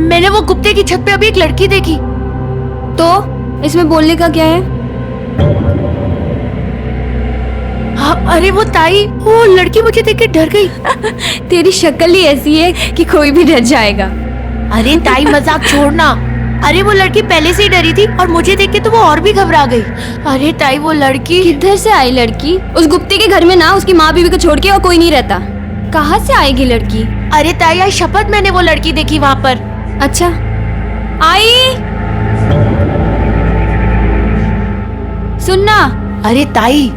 मैंने वो गुप्ते की छत पे अभी एक लड़की देखी। तो इसमें बोलने का क्या है? हाँ, अरे वो ताई, वो लड़की मुझे देख के डर गई। तेरी शक्ल ही ऐसी है कि कोई भी डर जाएगा। अरे ताई मजाक छोड़ना। अरे वो लड़की पहले से ही डरी थी और मुझे देख के तो वो और भी घबरा गई। अरे ताई वो लड़की किधर से आई लड़की? उस गुप्ते के घर में ना उसकी माँ बीवी को छोड़ के और कोई नहीं रहता। कहाँ से आएगी लड़की? अरे ताई आज शपथ मैंने वो लड़की देखी वहाँ पर। अच्छा, आई सुनना। अरे ताई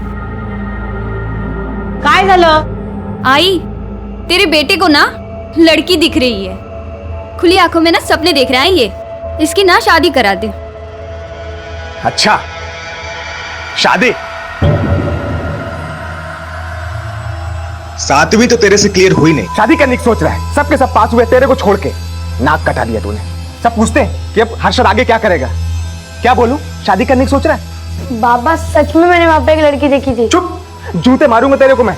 काय झालं? आई, तेरे बेटे को ना लड़की दिख रही है। खुली आंखों में ना सपने देख रहा है ये। इसकी ना शादी करा दे। अच्छा, शादी? सातवीं तो तेरे से क्लियर हुई नहीं। शादी करने की सोच रहा है। सबके सब पास हुए, तेरे को छोड़ के नाक कटा दिया तूने। सब पूछते हैं कि अब हर्षद आगे क्या करेगा। क्या बोलूं? शादी करने की सोच रहा है? बाबा सच में मैंने वहां पे एक लड़की देखी थी। चुप, जूते मारूंगा तेरे को मैं।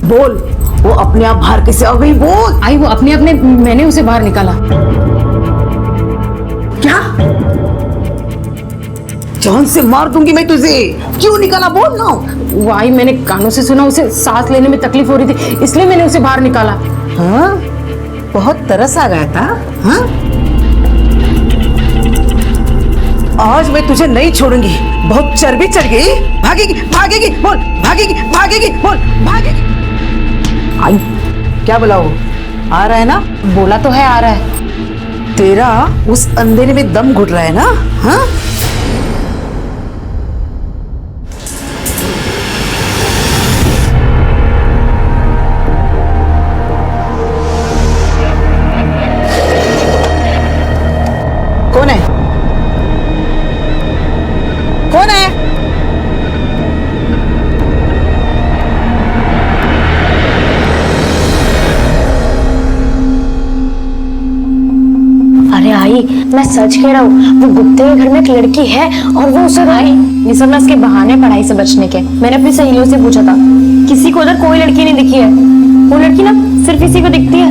बोल, वो अपने आप बाहर कैसे आ गई? बोल। आई वो अपने अपने, मैंने उसे बाहर निकाला। क्या? जान से मार दूंगी मैं तुझे। क्यों निकाला? बोल ना। वो आई, मैंने कानों से सुना उसे सांस लेने में तकलीफ हो रही थी, इसलिए मैंने उसे बाहर निकाला। हाँ, बहुत तरस आ गया था। हाँ, आज मैं तुझे नहीं छोड़ूंगी। बहुत चर्बी चढ़ गई। भागेगी भागेगी बोल, भागेगी भागेगी बोल, भागेगी। आई, क्या बोला वो? आ रहा है ना? बोला तो है आ रहा है। तेरा उस अंधेरे में दम घुट रहा है ना? हाँ, कौन है? कौन है? अरे आई, मैं सच कह रहा हूँ, वो गुप्ते के घर में एक लड़की है और वो उसे आई, ये सब ना उसके बहाने पढ़ाई से बचने के। मैंने अपनी सहेलियों से पूछा था, किसी को उधर कोई लड़की नहीं दिखी है। वो लड़की ना सिर्फ इसी को दिखती है,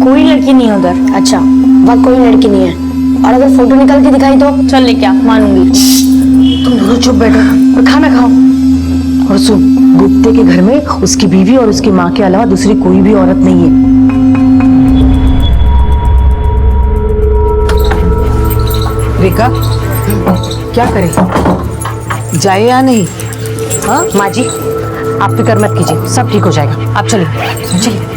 कोई लड़की नहीं है उधर। अच्छा, वहाँ कोई लड़की नहीं है। और अगर फोटो निकल के दिखाई तो? चल ले, क्या मानूंगी। तुम दोनों चुप बैठो और खाना खाओ। और सुन, गुप्ते के घर में उसकी बीवी और उसकी माँ के अलावा दूसरी कोई भी औरत नहीं है। रेखा, क्या करें? जाए या नहीं? हाँ माँ जी, आप फिक्र मत कीजिए, सब ठीक हो जाएगा। आप चलिए चलिए।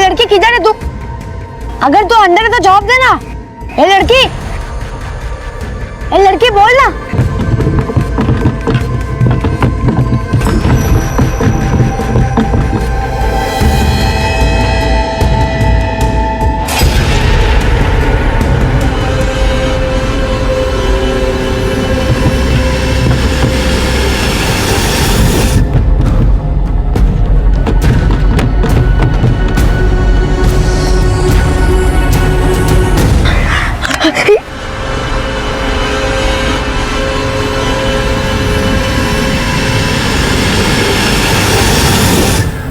लड़की किधर है तू? अगर तू अंदर है तो जवाब देना। ए लड़की बोल ना।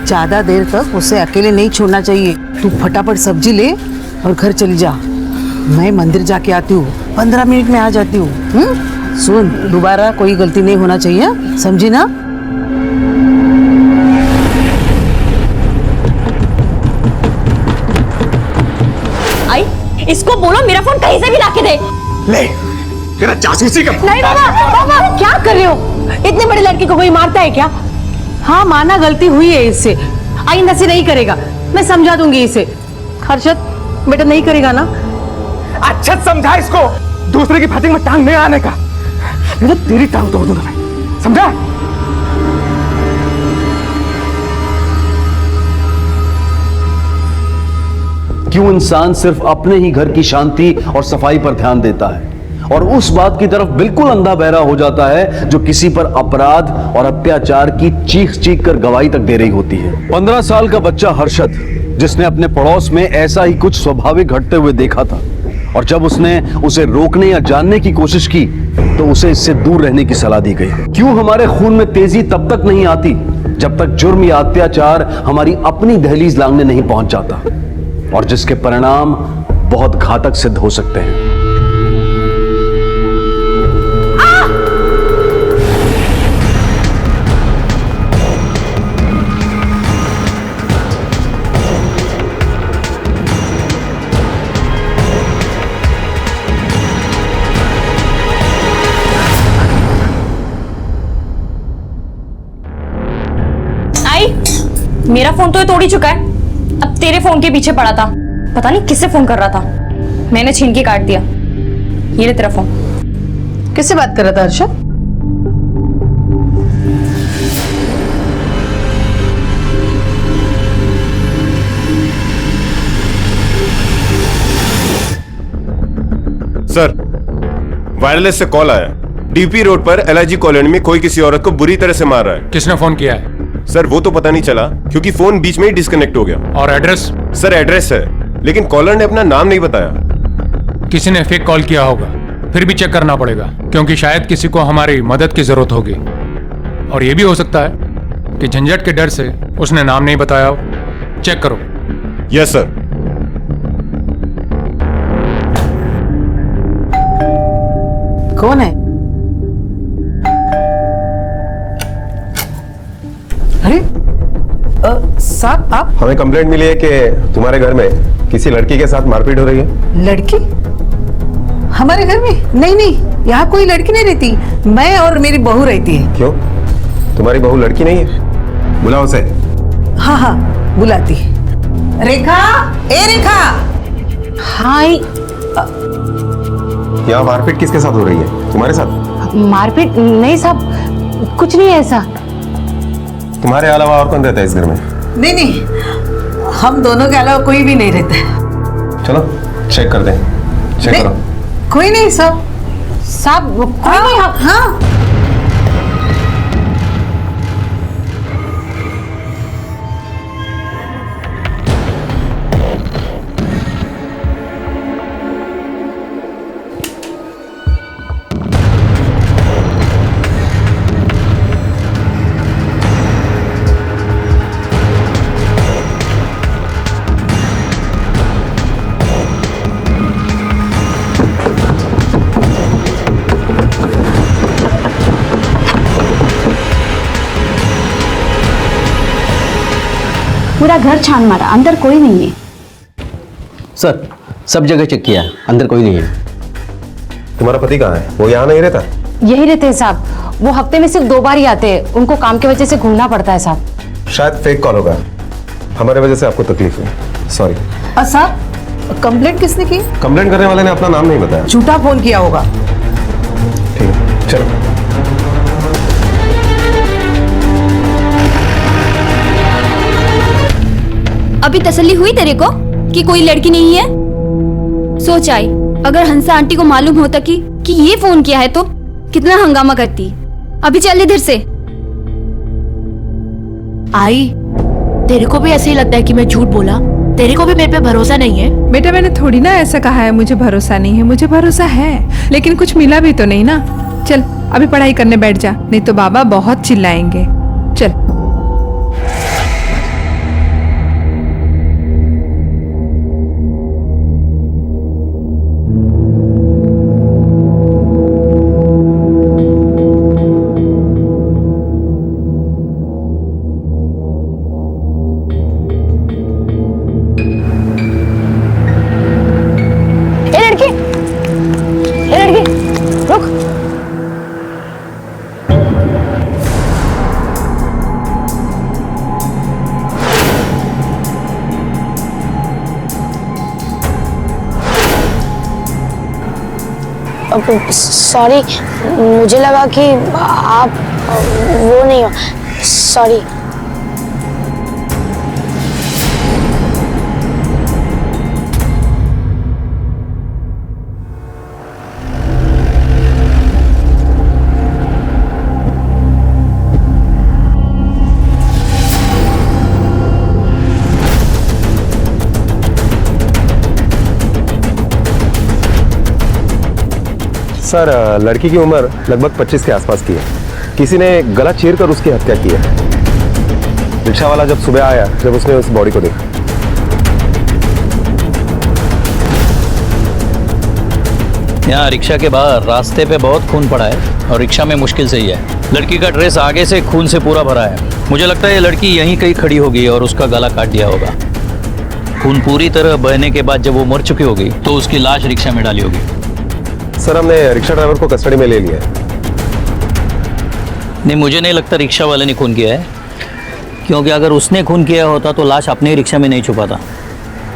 ज्यादा देर तक उसे अकेले नहीं छोड़ना चाहिए। तू फटाफट सब्जी ले और घर चली जा। मैं मंदिर जाके आती हूँ, 15 मिनट में आ जाती हूँ। सुन, दोबारा कोई गलती नहीं होना चाहिए, समझी ना? आई, इसको बोलो मेरा फोन कहीं से भी लाके दे। ले तेरा जासूसी का नहीं बाबा, बाबा क्या कर रहे हो? इतने बड़े लड़के को कोई मारता है क्या? हाँ माना गलती हुई है इससे, आइंदा से नहीं करेगा, मैं समझा दूंगी इसे। हर्षद बेटा नहीं करेगा ना? अच्छा समझा इसको, दूसरे की फातिंग में टांग नहीं आने का, नहीं तो तेरी टांग तोड़ दूंगा मैं, समझा? क्यों इंसान सिर्फ अपने ही घर की शांति और सफाई पर ध्यान देता है और उस बात की तरफ बिल्कुल अंधा बहरा हो जाता है जो किसी पर अपराध और अत्याचार की चीख चीख कर गवाही तक दे रही होती है। 15 साल का बच्चा हर्षद, जिसने अपने पड़ोस में ऐसा ही कुछ स्वाभाविक घटते हुए देखा था, और जब उसने उसे रोकने या जानने की कोशिश की तो उसे इससे दूर रहने की सलाह दी गई। क्यों हमारे खून में तेजी तब तक नहीं आती जब तक जुर्म या अत्याचार हमारी अपनी दहलीज लांघने नहीं पहुंच जाता, और जिसके परिणाम बहुत घातक सिद्ध हो सकते हैं। आई, मेरा फोन तो ये तोड़ ही चुका है, अब तेरे फोन के पीछे पड़ा था, पता नहीं किससे फोन कर रहा था, मैंने छीन के काट दिया। ये ले तेरा फोन। किससे बात कर रहा था हर्षद? सर, वायरलेस से कॉल आया, डीपी रोड पर एलआईजी कॉलोनी में कोई किसी औरत को बुरी तरह से मार रहा है। किसने फोन किया है? सर वो तो पता नहीं चला क्योंकि फोन बीच में ही डिस्कनेक्ट हो गया। और एड्रेस? सर एड्रेस है लेकिन कॉलर ने अपना नाम नहीं बताया। किसी ने फेक कॉल किया होगा, फिर भी चेक करना पड़ेगा क्योंकि शायद किसी को हमारी मदद की जरूरत होगी। और यह भी हो सकता है कि झंझट के डर से उसने नाम नहीं बताया हो। चेक करो। Yes sir. कौन है? अरे साहब आप? हमें कंप्लेंट मिली है कि तुम्हारे घर में किसी लड़की के साथ मारपीट हो रही है। लड़की? हमारे घर में? नहीं नहीं, यहाँ कोई लड़की नहीं रहती, मैं और मेरी बहू रहती है। क्यों, तुम्हारी बहू लड़की नहीं है? बुलाओ उसे। हाँ हाँ बुलाती। रेखा, ए रेखा। हाय। यहाँ मारपीट किसके साथ हो रही है? तुम्हारे साथ? मारपीट नहीं साहब, कुछ नहीं है ऐसा। तुम्हारे अलावा और कौन रहता है इस घर में? नहीं नहीं, हम दोनों के अलावा कोई भी नहीं रहता है। चलो चेक कर दें। चेक करो। कोई नहीं साहब। साहब कोई नहीं। हाँ पूरा घर छान मारा, अंदर कोई नहीं है। सर सब जगह चेक किया, अंदर कोई नहीं है। तुम्हारा पति कहाँ है? वो यहाँ नहीं रहता? यही रहते हैं साहब, वो हफ्ते में सिर्फ 2 बार ही आते हैं, उनको काम की वजह से घूमना पड़ता है साहब। शायद फेक कॉल होगा, हमारे वजह से आपको तकलीफ हुई, सॉरी। साहब कंप्लेंट किसने की? कंप्लेंट करने वाले ने अपना नाम नहीं बताया। झूठा फोन किया होगा। ठीक है चलो। अभी तसल्ली हुई तेरे को कि कोई लड़की नहीं है? सोच आई, अगर हंसा आंटी को मालूम होता कि ये फोन किया है तो कितना हंगामा करती। अभी चल इधर से। आई, तेरे को भी ऐसे ही लगता है कि मैं झूठ बोला? तेरे को भी मेरे पे भरोसा नहीं है? बेटा मैंने थोड़ी ना ऐसा कहा है मुझे भरोसा नहीं है, मुझे भरोसा है, लेकिन कुछ मिला भी तो नहीं ना। चल अभी पढ़ाई करने बैठ जा, नहीं तो बाबा बहुत चिल्लाएंगे। चल। सॉरी, मुझे लगा कि आप वो नहीं हो। सॉरी। सर, लड़की की उम्र लगभग 25 के आसपास की है। किसी ने गला चीर कर उसकी हत्या की है। रिक्शा वाला जब सुबह आया, जब उसने उस बॉडी को देखा। यहाँ रिक्शा के बाहर रास्ते पे बहुत खून पड़ा है और रिक्शा में मुश्किल से ही है। लड़की का ड्रेस आगे से खून से पूरा भरा है। मुझे लगता है ये लड़की यहीं कहीं खड़ी होगी और उसका गला काट दिया होगा। खून पूरी तरह बहने के बाद जब वो मर चुकी होगी तो उसकी लाश रिक्शा में डाली होगी। सर, हमने रिक्शा ड्राइवर को कस्टडी में ले लिया है। नहीं, मुझे नहीं लगता रिक्शा वाले ने खून किया है, क्योंकि अगर उसने खून किया होता तो लाश अपने ही रिक्शा में नहीं छुपाता,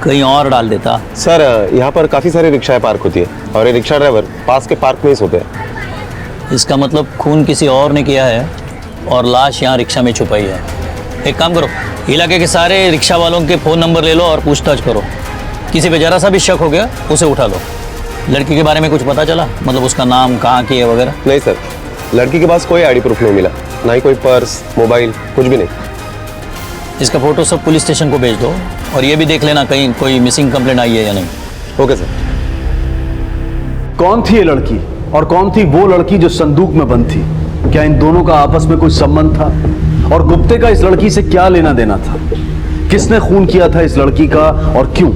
कहीं और डाल देता। सर, यहाँ पर काफ़ी सारी रिक्शाएं पार्क होती है और ये रिक्शा ड्राइवर पास के पार्क में ही सोते हैं। इसका मतलब खून किसी और ने किया है और लाश यहाँ रिक्शा में छुपाई है। एक काम करो, इलाके के सारे रिक्शा वालों के फ़ोन नंबर ले लो और पूछताछ करो। किसी पे जरा सा भी शक हो गया उसे उठा लो। लड़की के बारे में कुछ पता चला? मतलब उसका नाम, कहाँ की है वगैरह? नहीं सर, लड़की के पास कोई आईडी प्रूफ नहीं मिला, ना ही कोई पर्स, मोबाइल, कुछ भी नहीं। इसका फोटो सब पुलिस स्टेशन को भेज दो और ये भी देख लेना कहीं कोई मिसिंग कंप्लेंट आई है या नहीं। Okay sir. कौन थी ये लड़की और कौन थी वो लड़की जो संदूक में बंद थी? क्या इन दोनों का आपस में कोई संबंध था? और गुप्ते का इस लड़की से क्या लेना देना था? किसने खून किया था इस लड़की का और क्यों?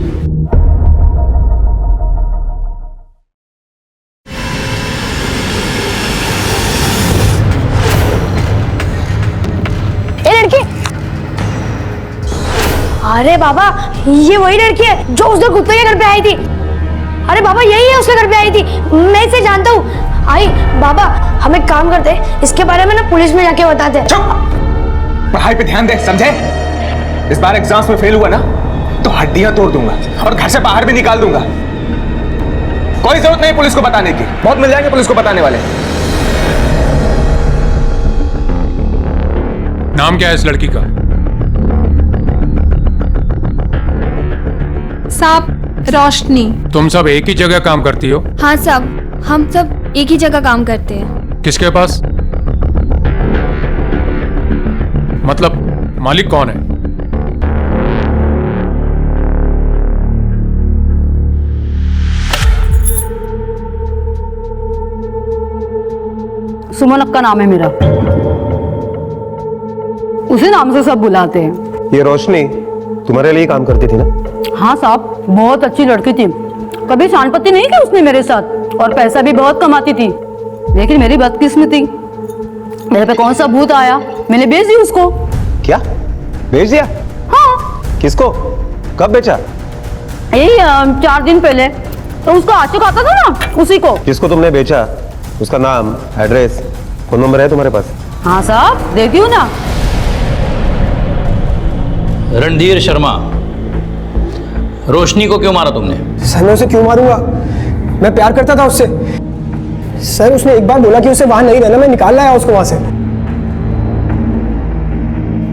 अरे बाबा, ये वही लड़की है जो उस दिन गुप्ता के घर पे आई थी। अरे बाबा, यही है उसके घर पे आई थी, मैं इसे जानता हूँ। आई बाबा, हम एक काम करते, इसके बारे में ना पुलिस में जाके बताते। पढ़ाई पे ध्यान दे, समझे? इस बार एग्जाम्स में फेल हुआ ना तो हड्डियां तोड़ दूंगा और घर से बाहर भी निकाल दूंगा। कोई जरूरत नहीं पुलिस को बताने की, बहुत मिल जाएंगे पुलिस को बताने वाले। नाम क्या है इस लड़की का? साहब, रोशनी। तुम सब एक ही जगह काम करती हो? हाँ साहब, हम सब एक ही जगह काम करते हैं। किसके पास? मतलब मालिक कौन है? सुमन अक्का नाम है मेरा, उसी नाम से सब बुलाते हैं। ये रोशनी तुम्हारे लिए काम करती थी ना? हाँ साहब, बहुत अच्छी लड़की थी, कभी शानपत्ती नहीं की उसने मेरे साथ और पैसा भी बहुत कमाती थी। लेकिन मेरी बदकिस्मती, मेरे पे कौन सा भूत आया, मैंने बेच दी उसको। क्या बेच दिया? हाँ। किसको? कब बेचा? यही 4 दिन पहले। तो उसका आशिक आता था ना, उसी को। किसको तुमने बेचा? उसका नाम, एड्रेस, फोन नंबर है तुम्हारे पास? हाँ साहब, देखी हूँ ना। रणधीर शर्मा, रोशनी को क्यों मारा तुमने? सर, मैं उसे क्यों मारूंगा? मैं प्यार करता था उससे। सर, उसने एक बार बोला कि उसे वहां नहीं रहना, मैं निकाल लाया उसको वहां से।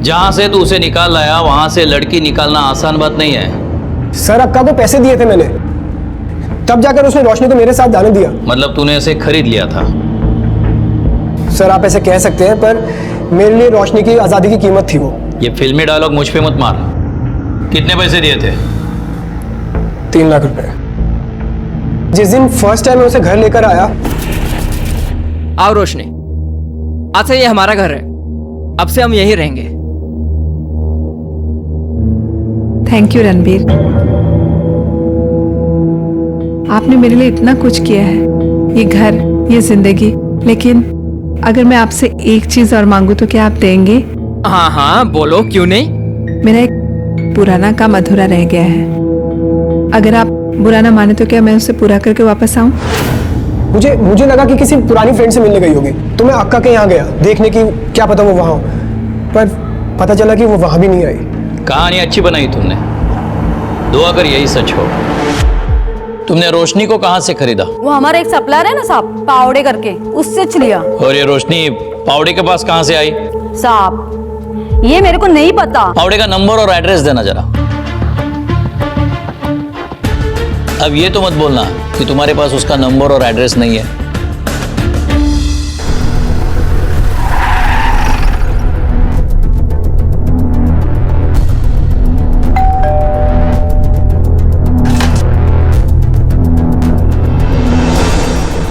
जहां से तू उसे निकाल लाया वहां से लड़की निकालना आसान बात नहीं है। सर, अक्का को पैसे दिए थे मैंने, तब जाकर उसने रोशनी को मेरे साथ जाने दिया। मतलब तूने उसे खरीद लिया था? सर, आप ऐसे कह सकते हैं, पर मेरे लिए रोशनी की आजादी की कीमत थी वो। ये फिल्मी डायलॉग मुझ पे मत मार। कितने पैसे दिए थे? 3 लाख रुपए। जिस दिन फर्स्ट टाइम मैं उसे घर लेकर आया। आओ रोशनी, आज से ये हमारा घर है, अब से हम यहीं रहेंगे। थैंक यू रणबीर, आपने मेरे लिए इतना कुछ किया है, ये घर, ये जिंदगी। लेकिन अगर मैं आपसे एक चीज और मांगू तो क्या आप देंगे? हाँ हाँ बोलो, क्यों नहीं। मेरा एक पुराना काम अधूरा रह गया है, अगर आप बुरा ना माने तो क्या मैं उसे पूरा करके वापस आऊं? मुझे लगा कि किसी पुरानी फ्रेंड से मिलने गई होगी, तो मैं अक्का के यहाँ गया देखने की, क्या पता वो वहां हो, पर पता चला कि वो वहां भी नहीं आई। कहानी अच्छी बनाई तुमने, दुआ कर यही सच हो। तुमने रोशनी को कहाँ से खरीदा? वो हमारा एक सप्लायर है ना साहब, पावड़े करके, उससे लिया। और ये रोशनी पावड़े के पास कहाँ से आई? साहब ये मेरे को नहीं पता। पावड़े का नंबर और एड्रेस देना जरा। अब ये तो मत बोलना कि तुम्हारे पास उसका नंबर और एड्रेस नहीं है।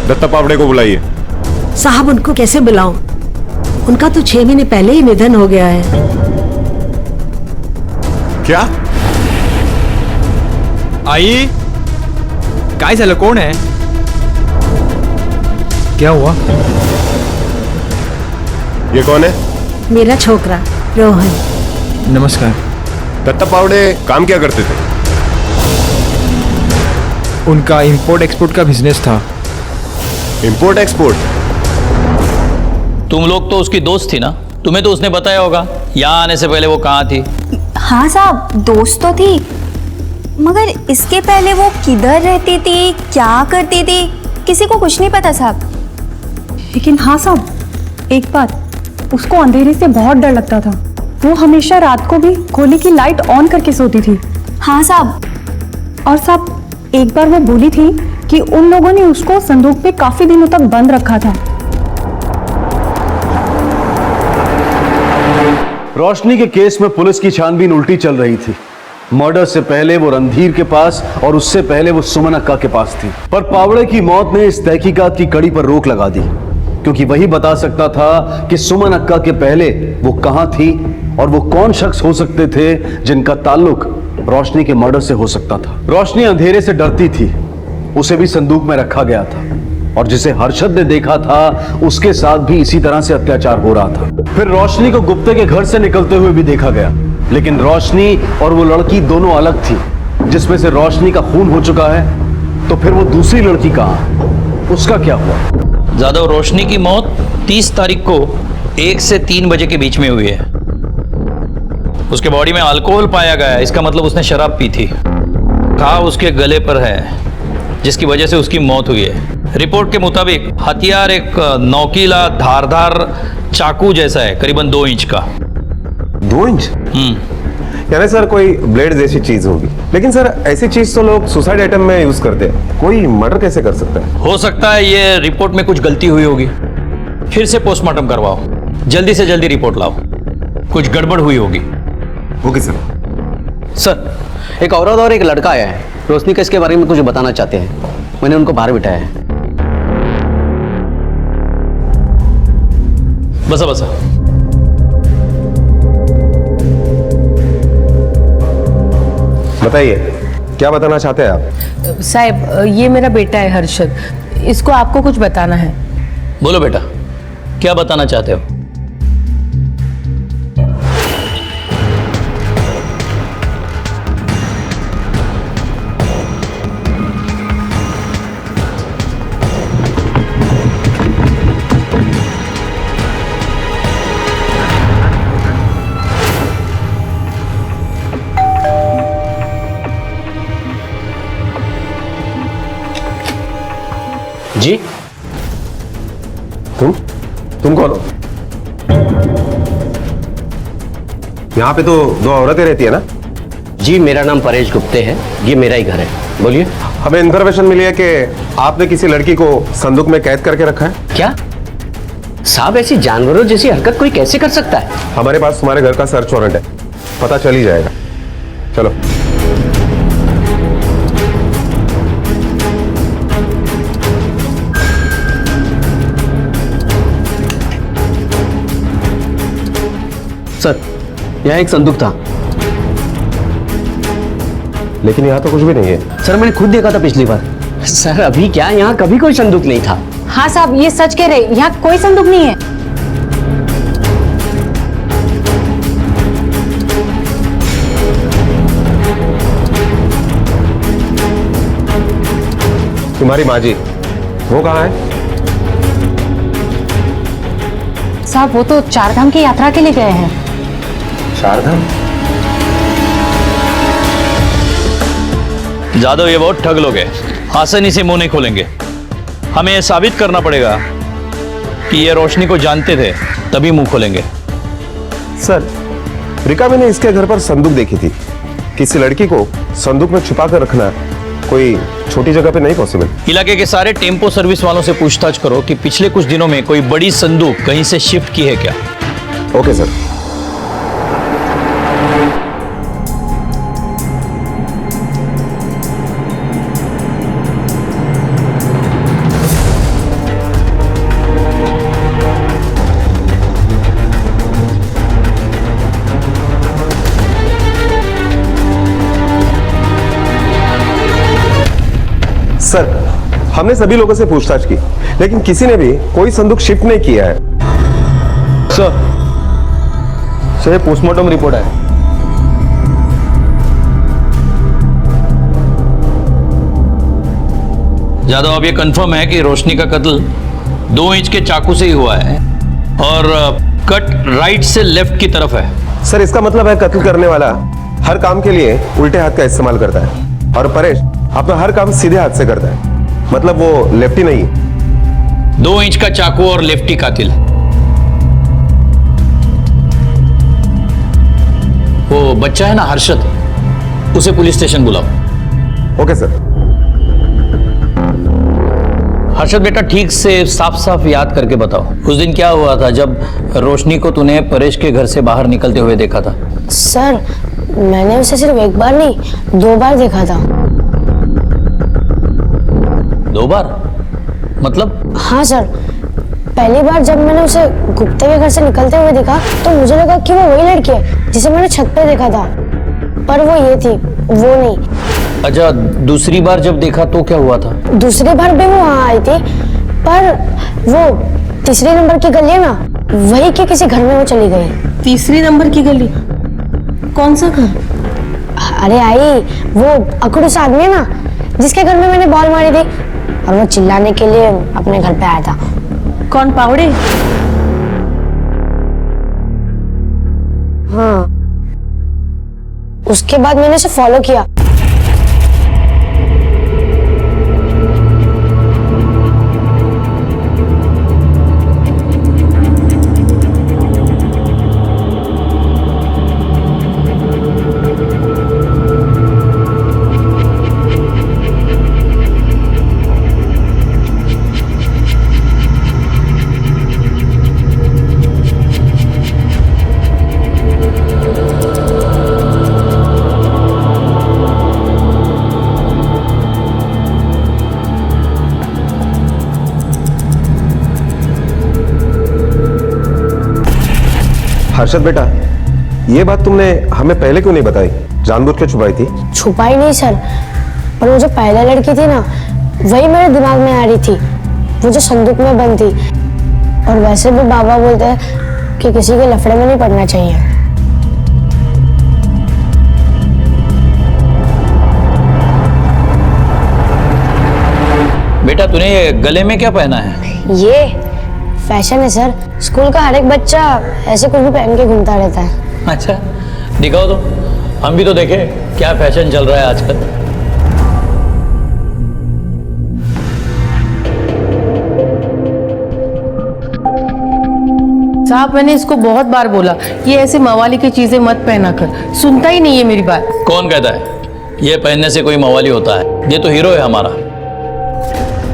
दत्ता पावड़े को बुलाइए। साहब उनको कैसे बुलाऊं? उनका तो 6 महीने पहले ही निधन हो गया है। क्या? आई काय झालं? कोण है? क्या हुआ? ये कौन है? मेरा छोकरा रोहन। नमस्कार। दत्ता पावड़े काम क्या करते थे? उनका इंपोर्ट एक्सपोर्ट का बिजनेस था। Import export? तुम लोग तो उसकी दोस्त थी ना, तुम्हें तो उसने बताया होगा यहाँ आने से पहले वो कहाँ थी। हाँ साहब, दोस्त तो थी, मगर इसके पहले वो किधर रहती थी, क्या करती थी, किसी को कुछ नहीं पता साहब। लेकिन हाँ साहब, एक बात, उसको अंधेरे से बहुत डर लगता था। वो हमेशा रात को भी खोली की लाइट ऑन करके सोती थी। हाँ साहब। और साहब एक बार वो बोली थी कि उन लोगों ने उसको संदूक में काफी दिनों तक बंद रखा था। रोशनी के केस में पुलिस की छानबीन उल्टी चल रही थी। मर्डर से पहले वो रणधीर के पास और उससे पहले वो सुमन अक्का के पास थी। पर पावड़े की मौत ने इस तहकीकात की कड़ी पर रोक लगा दी, क्योंकि वही बता सकता था कि सुमन अक्का के पहले वो कहां थी और वो कौन शख्स हो सकते थे जिनका ताल्लुक रोशनी के मर्डर से हो सकता था। रोशनी अंधेरे से डरती थी, उसे भी संदूक में रखा गया था, और जिसे हर्षद ने देखा था उसके साथ भी इसी तरह से अत्याचार हो रहा था। फिर रोशनी को गुप्ते के घर से निकलते हुए भी देखा गया, लेकिन रोशनी और वो लड़की दोनों अलग थी, जिसमें से रोशनी का खून हो चुका है। तो फिर वो दूसरी लड़की कहां, उसका क्या हुआ? जादव, रोशनी की मौत 30 तारीख को 1 से 3 बजे के बीच में हुई है। उसके बॉडी में अल्कोहल पाया गया है, इसका मतलब उसने शराब पी थी। घाव उसके गले पर है, जिसकी वजह से उसकी मौत हुई है। रिपोर्ट के मुताबिक हथियार एक नोकीला धारदार चाकू जैसा है, करीबन 2 इंच का। 2 इंच? यानी सर कोई ब्लेड जैसी चीज होगी। लेकिन सर ऐसी चीज तो लोग सुसाइड आइटम में यूज करते हैं, कोई मर्डर कैसे कर सकता है? हो सकता है ये रिपोर्ट में कुछ गलती हुई होगी, फिर से पोस्टमार्टम करवाओ, जल्दी से जल्दी रिपोर्ट लाओ, कुछ गड़बड़ हुई होगी। Okay sir. सर, एक औरत और एक लड़का आया है, रोशनी केस के बारे में कुछ बताना चाहते हैं। मैंने उनको बाहर बिठाया है। बसा बसा। बताइए क्या बताना चाहते हैं आप? साहब ये मेरा बेटा है हर्षद, इसको आपको कुछ बताना है। बोलो बेटा, क्या बताना चाहते हो? जी? तुम कौन हो? यहाँ पे तो 2 औरतें रहती है ना? जी, मेरा नाम परेश गुप्ते है, ये मेरा ही घर है। बोलिए। हमें इन्फॉर्मेशन मिली है कि आपने किसी लड़की को संदूक में कैद करके रखा है। क्या साहब, ऐसी जानवरों जैसी हरकत कोई कैसे कर सकता है? हमारे पास तुम्हारे घर का सर्च वारंट है, पता चल ही जाएगा। चलो। सर, यहाँ एक संदूक था। लेकिन यहाँ तो कुछ भी नहीं है। सर, मैंने खुद देखा था पिछली बार। सर अभी क्या, यहाँ कभी कोई संदूक नहीं था। हाँ साहब, ये सच कह रहे, यहाँ कोई संदूक नहीं है। तुम्हारी माँ जी वो कहाँ है? साहब वो तो 4 धाम की यात्रा के लिए गए हैं। 4 धाम? जादव, ये बहुत ठग लोग हैं। आसानी से मुंह नहीं खोलेंगे। हमें यह साबित करना पड़ेगा कि ये रोशनी को जानते थे, तभी मुंह खोलेंगे। सर, रिकामी ने इसके घर पर संदूक देखी थी। किसी लड़की को संदूक में छुपा कर रखना कोई छोटी जगह पे नहीं पॉसिबल। इलाके के सारे टेम्पो सर्विस वालों से पूछताछ करो कि पिछले कुछ दिनों में कोई बड़ी संदूक कहीं से शिफ्ट की है क्या। Okay sir. सर, हमने सभी लोगों से पूछताछ की, लेकिन किसी ने भी कोई संदूक शिफ्ट नहीं किया है। सर, पोस्टमार्टम रिपोर्ट है। यादव, अब ये कंफर्म है कि रोशनी का कत्ल 2 इंच के चाकू से ही हुआ है और कट राइट से लेफ्ट की तरफ है। सर, इसका मतलब है कत्ल करने वाला हर काम के लिए उल्टे हाथ का इस्तेमाल करता है और परेश अपना हर काम सीधे हाथ से करता है, मतलब वो लेफ्टी नहीं है। 2 इंच का चाकू और लेफ्टी कातिल। वो बच्चा है ना हर्षद, उसे पुलिस स्टेशन बुलाओ। Okay sir. हर्षद बेटा, ठीक से साफ साफ याद करके बताओ, उस दिन क्या हुआ था जब रोशनी को तूने परेश के घर से बाहर निकलते हुए देखा था? सर, मैंने उसे सिर्फ एक बार नहीं 2 बार देखा था। 2 बार? मतलब? हाँ सर, पहली बार जब मैंने उसे गुप्ते के घर से निकलते हुए देखा तो मुझे लगा कि वो वही लड़की है जिसे मैंने छत पे देखा था, पर वो ये थी, वो नहीं। अच्छा, दूसरी बार जब देखा तो क्या हुआ था? दूसरी बार भी वो वहाँ आई थी, पर वो तीसरे नंबर की गली है ना, वही के किसी घर में वो चली गई। तीसरी नंबर की गली? कौन सा घर? अरे आई, वो अकड़ूस आदमी है ना जिसके घर में मैंने बॉल मारी थी और वो चिल्लाने के लिए अपने घर पे आया था। कौन, पावड़े? हाँ, उसके बाद मैंने उसे फॉलो किया। हर्षद बेटा, ये बात तुमने हमें पहले क्यों नहीं बताई? जानबूझ के छुपाई थी? छुपाई नहीं सर, पर वो जो पहले लड़की थी ना, वही मेरे दिमाग में आ रही थी, वो जो संदूक में बंद थी। और वैसे भी बाबा बोलते हैं कि किसी के लफड़े में नहीं पड़ना चाहिए। बेटा, तूने ये गले में क्या पहना है? ये फैशन है सर, स्कूल का हर एक बच्चा ऐसे कुछ भी पहन के घूमता रहता है। अच्छा, दिखाओ तो, हम भी तो देखें क्या फैशन चल रहा है आजकल। साहब, मैंने इसको बहुत बार बोला ये ऐसे मवाली की चीजें मत पहना कर, सुनता ही नहीं है मेरी बात। कौन कहता है ये पहनने से कोई मवाली होता है? ये तो हीरो है हमारा।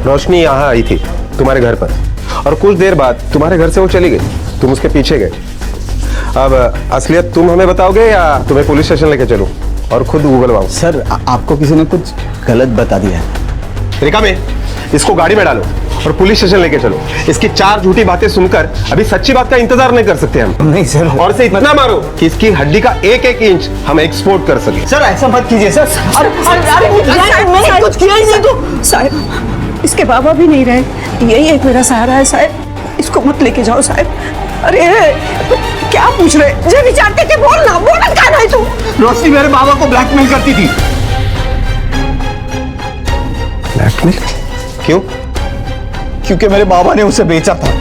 रोशनी यहाँ आई थी तुम्हारे घर पर और कुछ देर बाद तुम्हारे घर से वो चली गई, तुम उसके पीछे गए। अब असलियत तुम हमें बताओगे या तुम्हें पुलिस स्टेशन लेके चलूं और खुद उगलवाऊं? सर, आपको किसी ने कुछ गलत बता दिया है। रिकामी, इसको गाड़ी में डालो और पुलिस स्टेशन लेके चलो। इसकी 4 झूठी बातें सुनकर अभी सच्ची बात का इंतजार नहीं कर सकते हम। नहीं सर। और इसे इतना मारो कि इसकी हड्डी का एक इंच हम एक्सपोर्ट कर सके। सर, ऐसा मत कीजिए सर। अरे मैंने कुछ किया ही नहीं तो। साहब, इसके बाबा भी नहीं रहे, यही एक मेरा सहारा है साहब, इसको मत लेके जाओ साहब। अरे क्या पूछ रहे? जो विचारते थे बोलना, बोलना क्या नहीं तू? रोशनी मेरे बाबा को ब्लैकमेल करती थी। ब्लैकमेल? क्यों? क्योंकि मेरे बाबा ने उसे बेचा था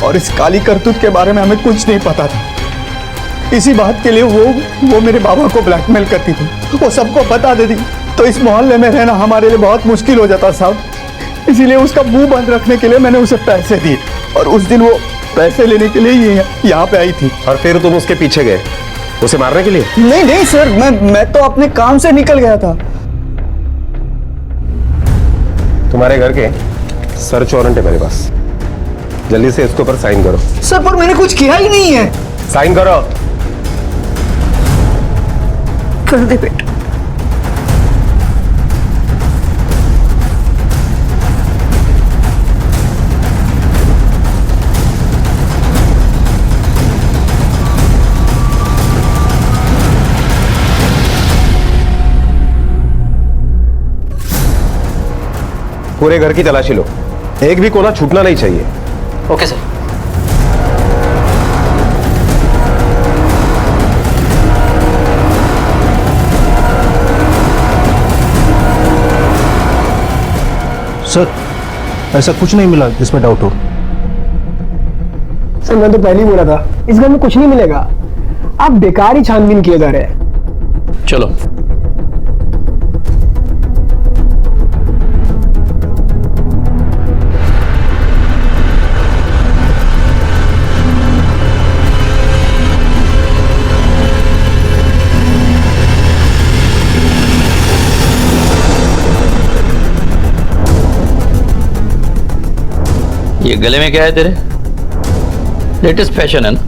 और इस काली करतूत के बारे में हमें कुछ नहीं पता था। इसी बात के लिए वो मेरे बाबा को ब्लैकमेल करती थी, वो सबको बता देती, तो इस मोहल्ले में रहना हमारे लिए बहुत मुश्किल हो जाता साहब। इसीलिए उसका मुंह बंद रखने के लिए मैंने उसे पैसे दिए, और उस दिन वो पैसे लेने के लिए यहाँ पे आई थी। और फिर तुम उसके पीछे गए उसे मारने के लिए? नहीं नहीं सर, मैं तो अपने काम से निकल गया था। तुम्हारे घर के सर्च वारंट है मेरे पास, जल्दी से इसके ऊपर साइन करो। सर पर मैंने कुछ किया ही नहीं है। साइन करो। कर दे बेटा। पूरे घर की तलाशी लो, एक भी कोना छूटना नहीं चाहिए। Okay sir. सर ऐसा कुछ नहीं मिला जिसमें डाउट हो। सर मैं तो पहले ही बोला था इस घर में कुछ नहीं मिलेगा, आप बेकार ही छानबीन किए जा रहे हैं। चलो ये गले में क्या है तेरे? लेटेस्ट फैशन है ना?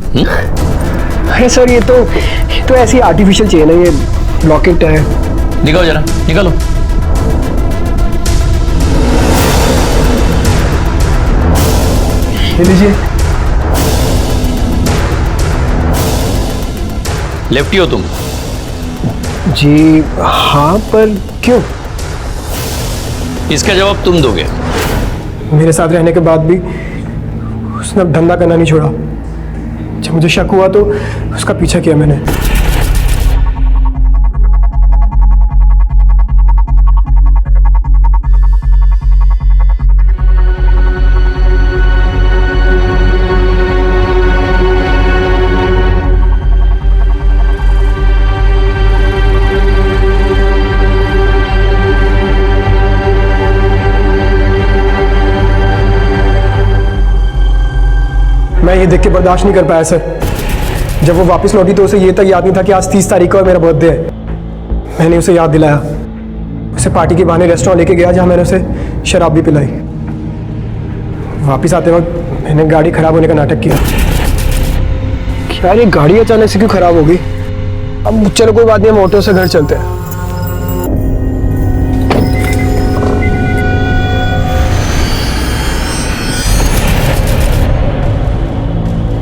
अरे सर ये तो ऐसी आर्टिफिशियल चेन है, ये लॉकेट है। निकालो जरा, निकालो। ये लीजिए। लेफ्टी हो तुम? जी हाँ, पर क्यों? इसका जवाब तुम दोगे। मेरे साथ रहने के बाद भी उसने अब धंधा करना नहीं छोड़ा। जब मुझे शक हुआ तो उसका पीछा किया मैंने। मैं ये देख के बर्दाश्त नहीं कर पाया सर। जब वो वापस लौटी तो उसे ये तक याद नहीं था कि आज 30 तारीख को मेरा बर्थडे है। मैंने उसे याद दिलाया, उसे पार्टी के बहाने रेस्टोरेंट लेके गया जहाँ मैंने उसे शराब भी पिलाई। वापस आते वक्त मैंने गाड़ी खराब होने का नाटक किया। यार ये गाड़ी अचानक से क्यों खराब हो गई? अब चलो कोई बात नहीं, हम ऑटो से घर चलते हैं।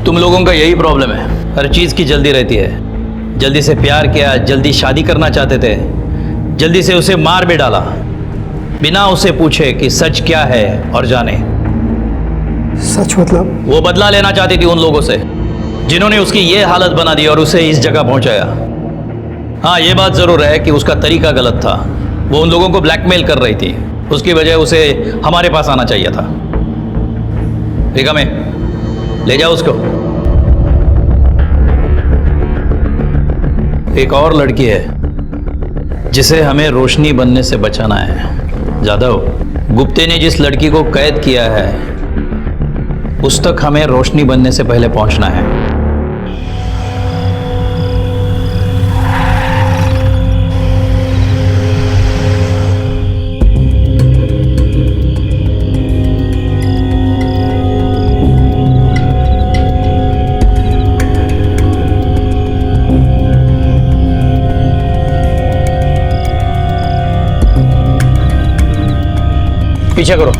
तुम लोगों का यही प्रॉब्लम है, हर चीज की जल्दी रहती है। जल्दी से प्यार किया, जल्दी शादी करना चाहते थे, जल्दी से उसे मार भी डाला बिना उसे पूछे कि सच क्या है और जाने। सच मतलब? वो बदला लेना चाहती थी उन लोगों से जिन्होंने उसकी ये हालत बना दी और उसे इस जगह पहुंचाया। हाँ ये बात जरूर है कि उसका तरीका गलत था, वो उन लोगों को ब्लैकमेल कर रही थी, उसकी वजह उसे हमारे पास आना चाहिए था। रिका में ले जाओ उसको। एक और लड़की है जिसे हमें रोशनी बनने से बचाना है। जादव, गुप्ते ने जिस लड़की को कैद किया है उस तक हमें रोशनी बनने से पहले पहुंचना है। पीछे करो।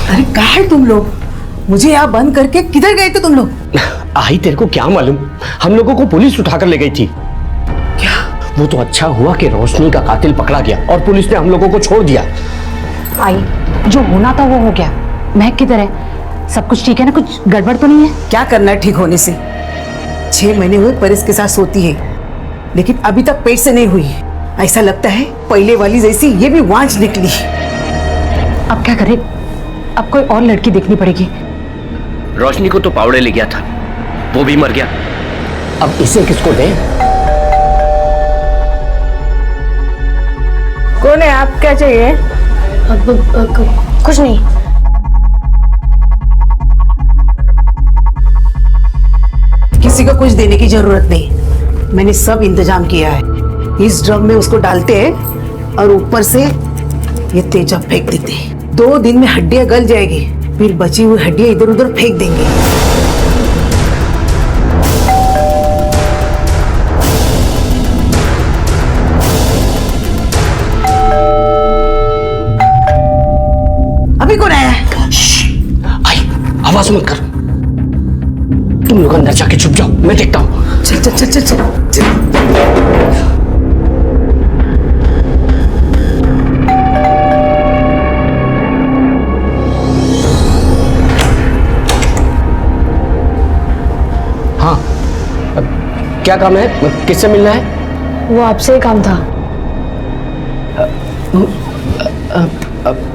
अरे कहाँ है तुम लोग? मुझे यहाँ बंद करके किधर गए थे तुम लोग? आई तेरे को क्या मालूम, हम लोगों को पुलिस उठाकर ले गई थी। क्या? वो तो अच्छा हुआ कि रोशनी का कातिल पकड़ा गया और पुलिस ने हम लोगों को छोड़ दिया। आई, जो होना था वो हो गया। महक किधर है? सब कुछ ठीक है ना? कुछ गड़बड़ तो नहीं है? क्या करना है ठीक होने से? 6 महीने हुए परिस के साथ सोती है, लेकिन अभी तक पेट से नहीं हुई। ऐसा लगता है पहले वाली जैसी ये भी वांझ निकली। अब क्या करें? अब कोई और लड़की देखनी पड़ेगी। रोशनी को तो पावड़े ले गया था, वो भी मर गया। अब इसे किसको दें? कौन है आप? क्या चाहिए? कुछ नहीं। किसी को कुछ देने की जरूरत नहीं, मैंने सब इंतजाम किया है। इस ड्रम में उसको डालते हैं और ऊपर से ये तेजा फेंक देते हैं। 2 दिन में हड्डियां गल जाएगी, फिर बची हुई हड्डियां इधर उधर फेंक देंगे। अभी कौन आया है? आई, आवाज मत कर। तुम लोग अंदर जाके छुप जाओ, मैं देखता हूँ। चल चल चल चल चल, चल। हाँ, क्या काम है? किससे मिलना है? वो आपसे ही काम था।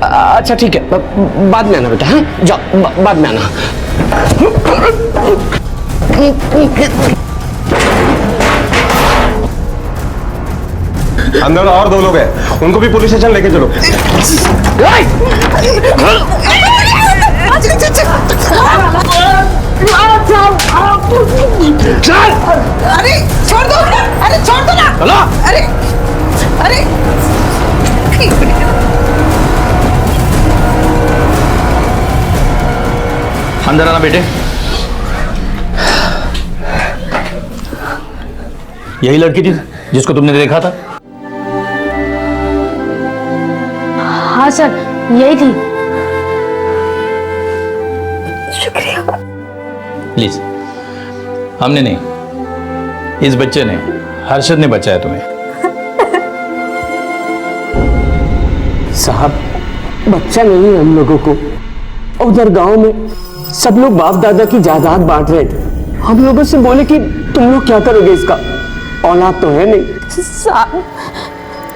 अच्छा ठीक है, बाद में आना बेटा। हाँ जाओ, बाद में आना। अंदर और 2 लोग हैं, उनको भी पुलिस स्टेशन लेके चलो। अरे छोड़ दो, अरे छोड़ दो ना। चलो। अरे अरे अंदर आना बेटे। यही लड़की थी जिसको तुमने देखा था? हाँ सर, यही थी। शुक्रिया। प्लीज। हमने नहीं, इस बच्चे ने, हर्षद ने बचाया तुम्हें। साहब, बच्चा नहीं है हम लोगों को। उधर गांव में सब लोग बाप दादा की जायदाद बांट रहे थे। हम लोगों से बोले कि तुम लोग क्या करोगे इसका? औलाद तो है नहीं। साहब,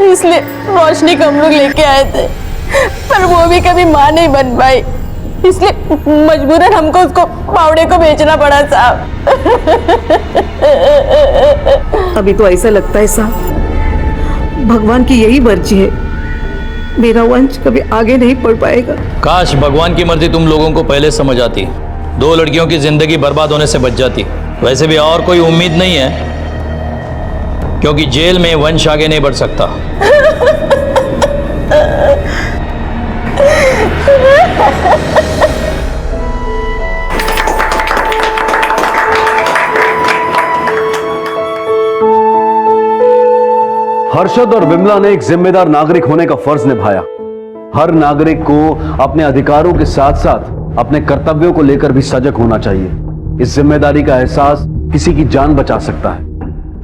इसलिए रोशनी को हम लोग लेके आए थे, पर वो भी कभी मां नहीं बन पाई, इसलिए मजबूरन हमको उसको पावड़े को बेचना पड़ा साहब। अभी तो ऐसा लगता है साहब, भगवान की यही मर्जी है, मेरा वंश कभी आगे नहीं बढ़ पाएगा। काश भगवान की मर्जी तुम लोगों को पहले समझ आती, 2 लड़कियों की जिंदगी बर्बाद होने से बच जाती। वैसे भी और कोई उम्मीद नहीं है, क्योंकि जेल में वंश आगे नहीं बढ़ सकता। हर्षद और विमला ने एक जिम्मेदार नागरिक होने का फर्ज निभाया। हर नागरिक को अपने अधिकारों के साथ साथ अपने कर्तव्यों को लेकर भी सजग होना चाहिए। इस जिम्मेदारी का एहसास किसी की जान बचा सकता है,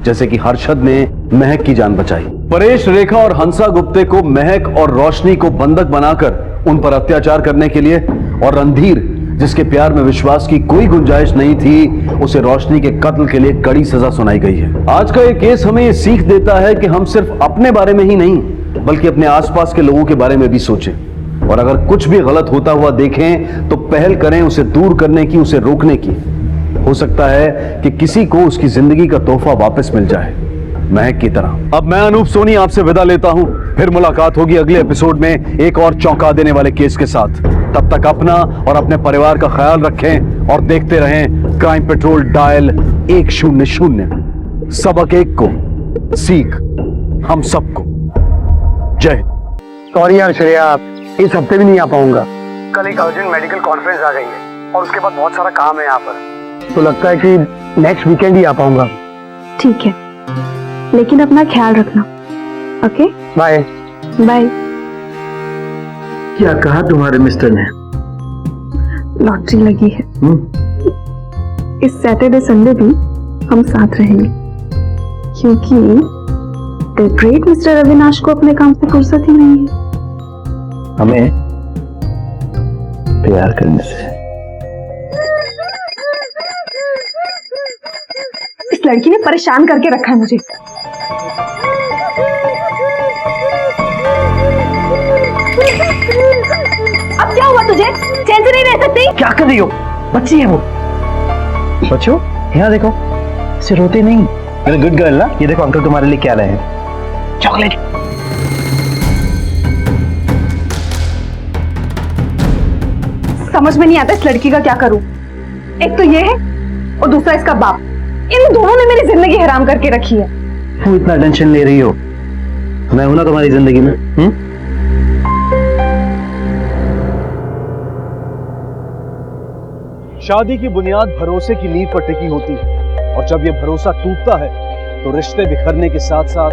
जैसे कि हर्षद ने महक की जान बचाई। परेश, रेखा और हंसा गुप्ते को महक और रोशनी को बंधक बनाकर उन पर अत्याचार करने के लिए, और रणधीर, जिसके प्यार में विश्वास की कोई गुंजाइश नहीं थी, उसे रोशनी के कत्ल के लिए कड़ी सजा सुनाई गई है। आज का ये केस हमें ये सीख देता है कि हम सिर्फ अपने बारे में ही नहीं, बल्कि अपने आसपास के लोगों के बारे में भी सोचें, और अगर कुछ भी गलत होता हुआ देखें तो पहल करें उसे दूर करने की, उसे रोकने की। हो सकता है कि किसी को उसकी जिंदगी का तोहफा वापस मिल जाए, महक की तरह। अब मैं अनूप सोनी आपसे विदा लेता हूं, फिर मुलाकात होगी अगले एपिसोड में एक और चौंका देने वाले केस के साथ। तब तक अपना और अपने परिवार का ख्याल रखें और देखते रहें क्राइम पेट्रोल डायल 100। सबक एक को, सीख हम सबको। जय। सॉरी यार श्रेया, इस हफ्ते भी नहीं आ पाऊंगा। कल एक अर्जेंट मेडिकल कॉन्फ्रेंस आ गई है और उसके बाद बहुत सारा काम है यहाँ पर, तो लगता है कि नेक्स्ट वीकेंड ही आ पाऊंगा। ठीक है, लेकिन अपना ख्याल रखना। Okay, bye bye. क्या कहा तुम्हारे मिस्टर ने? लॉटरी लगी है। इस सैटरडे संडे भी हम साथ रहेंगे, क्योंकि द ग्रेट मिस्टर अविनाश को अपने काम से फुर्सत ही नहीं है। हमें प्यार करने से। इस लड़की ने परेशान करके रखा है मुझे। अब क्या हुआ तुझे? चैन से नहीं रह सकती? क्या कर रही हो? बच्ची है वो। बच्चों यहाँ देखो, इसे रोते नहीं। मेरा गुड गर्ल ना। ये देखो अंकल तुम्हारे लिए क्या लाए हैं, चॉकलेट। समझ में नहीं आता इस लड़की का क्या करूं। एक तो ये है और दूसरा इसका बाप। इन दोनों ने मेरी जिंदगी हराम करके रखी है। तुम इतना टेंशन ले रही हो, मैं हूं ना तुम्हारी जिंदगी में। शादी की बुनियाद भरोसे की नींव पर टिकी होती है, और जब यह भरोसा टूटता है तो रिश्ते बिखरने के साथ साथ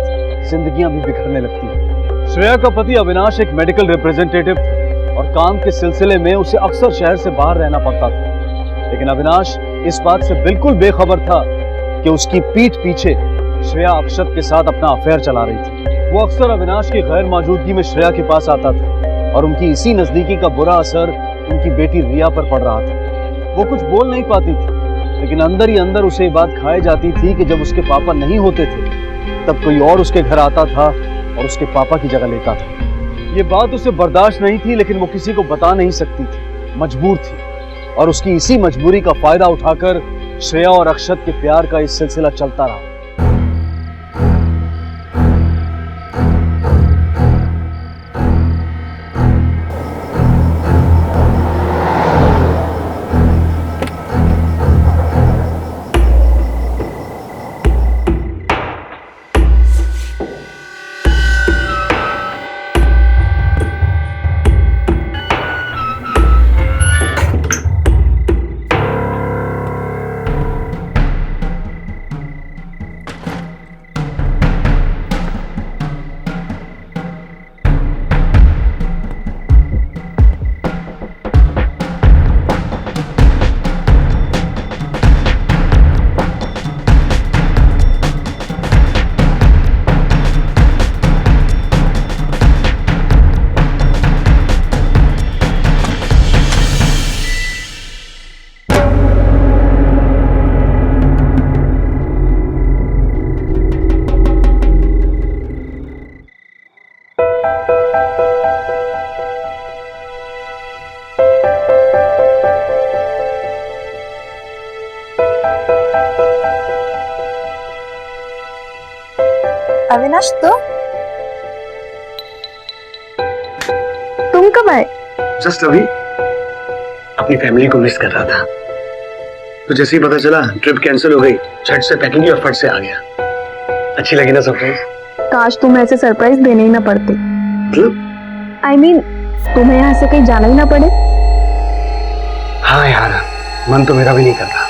जिंदगियां भी बिखरने लगती हैं। श्रेया का पति अविनाश एक मेडिकल रिप्रेजेंटेटिव था और काम के सिलसिले में उसे अक्सर शहर से बाहर रहना पड़ता था। लेकिन अविनाश इस बात से बिल्कुल बेखबर था कि उसकी पीठ पीछे श्रेया अक्षत के साथ अपना अफेयर चला रही थी। वो अक्सर अविनाश की गैर मौजूदगी में श्रेया के पास आता था और उनकी इसी नजदीकी का बुरा असर उनकी बेटी रिया पर पड़ रहा था। वो कुछ बोल नहीं पाती थी, लेकिन अंदर ही अंदर उसे ये बात खाई जाती थी कि जब उसके पापा नहीं होते थे तब कोई और उसके घर आता था और उसके पापा की जगह लेता था। ये बात उसे बर्दाश्त नहीं थी, लेकिन वो किसी को बता नहीं सकती थी, मजबूर थी। और उसकी इसी मजबूरी का फायदा उठाकर श्रेया और अक्षत के प्यार का इस सिलसिला चलता रहा। अविनाश तुम कब आए? जस्ट अभी अपनी फैमिली को मिस कर रहा था, तो जैसे ही पता चला ट्रिप कैंसिल हो गई, झट से पैकिंग की और फट से आ गया। अच्छी लगी ना सरप्राइज? काश तुम्हें ऐसे सरप्राइज देने ही ना पड़ते। I mean, तुम्हें यहाँ से कहीं जाना ही ना पड़े। हाँ यार, मन तो मेरा भी नहीं कर रहा।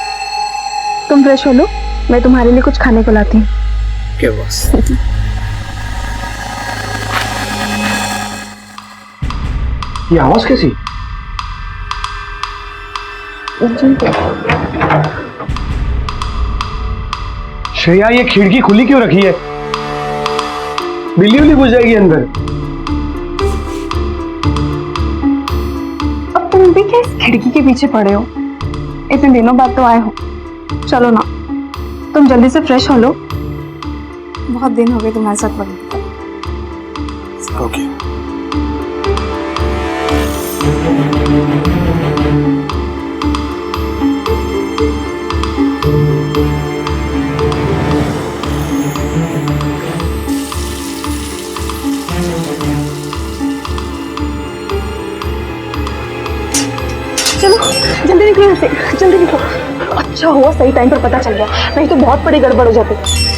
तुम फ्रेश हो लो, मैं तुम्हारे लिए कुछ खाने को लाती हूँ। क्या बस? ये आवाज कैसी? श्रेया, ये खिड़की खुली क्यों रखी है? बिल्ली उल्ली घुस जाएगी अंदर। अब तुम भी क्या इस खिड़की के पीछे पड़े हो? इतने दिनों बाद तो आए हो, चलो ना तुम जल्दी से फ्रेश हो लो, बहुत दिन हो गए तुम्हारे साथ वक्त। ओके। चलो जल्दी निकलो यहाँ से, जल्दी निकलो। अच्छा हुआ सही टाइम पर पता चल गया, नहीं तो बहुत बड़ी गड़बड़ हो जाती।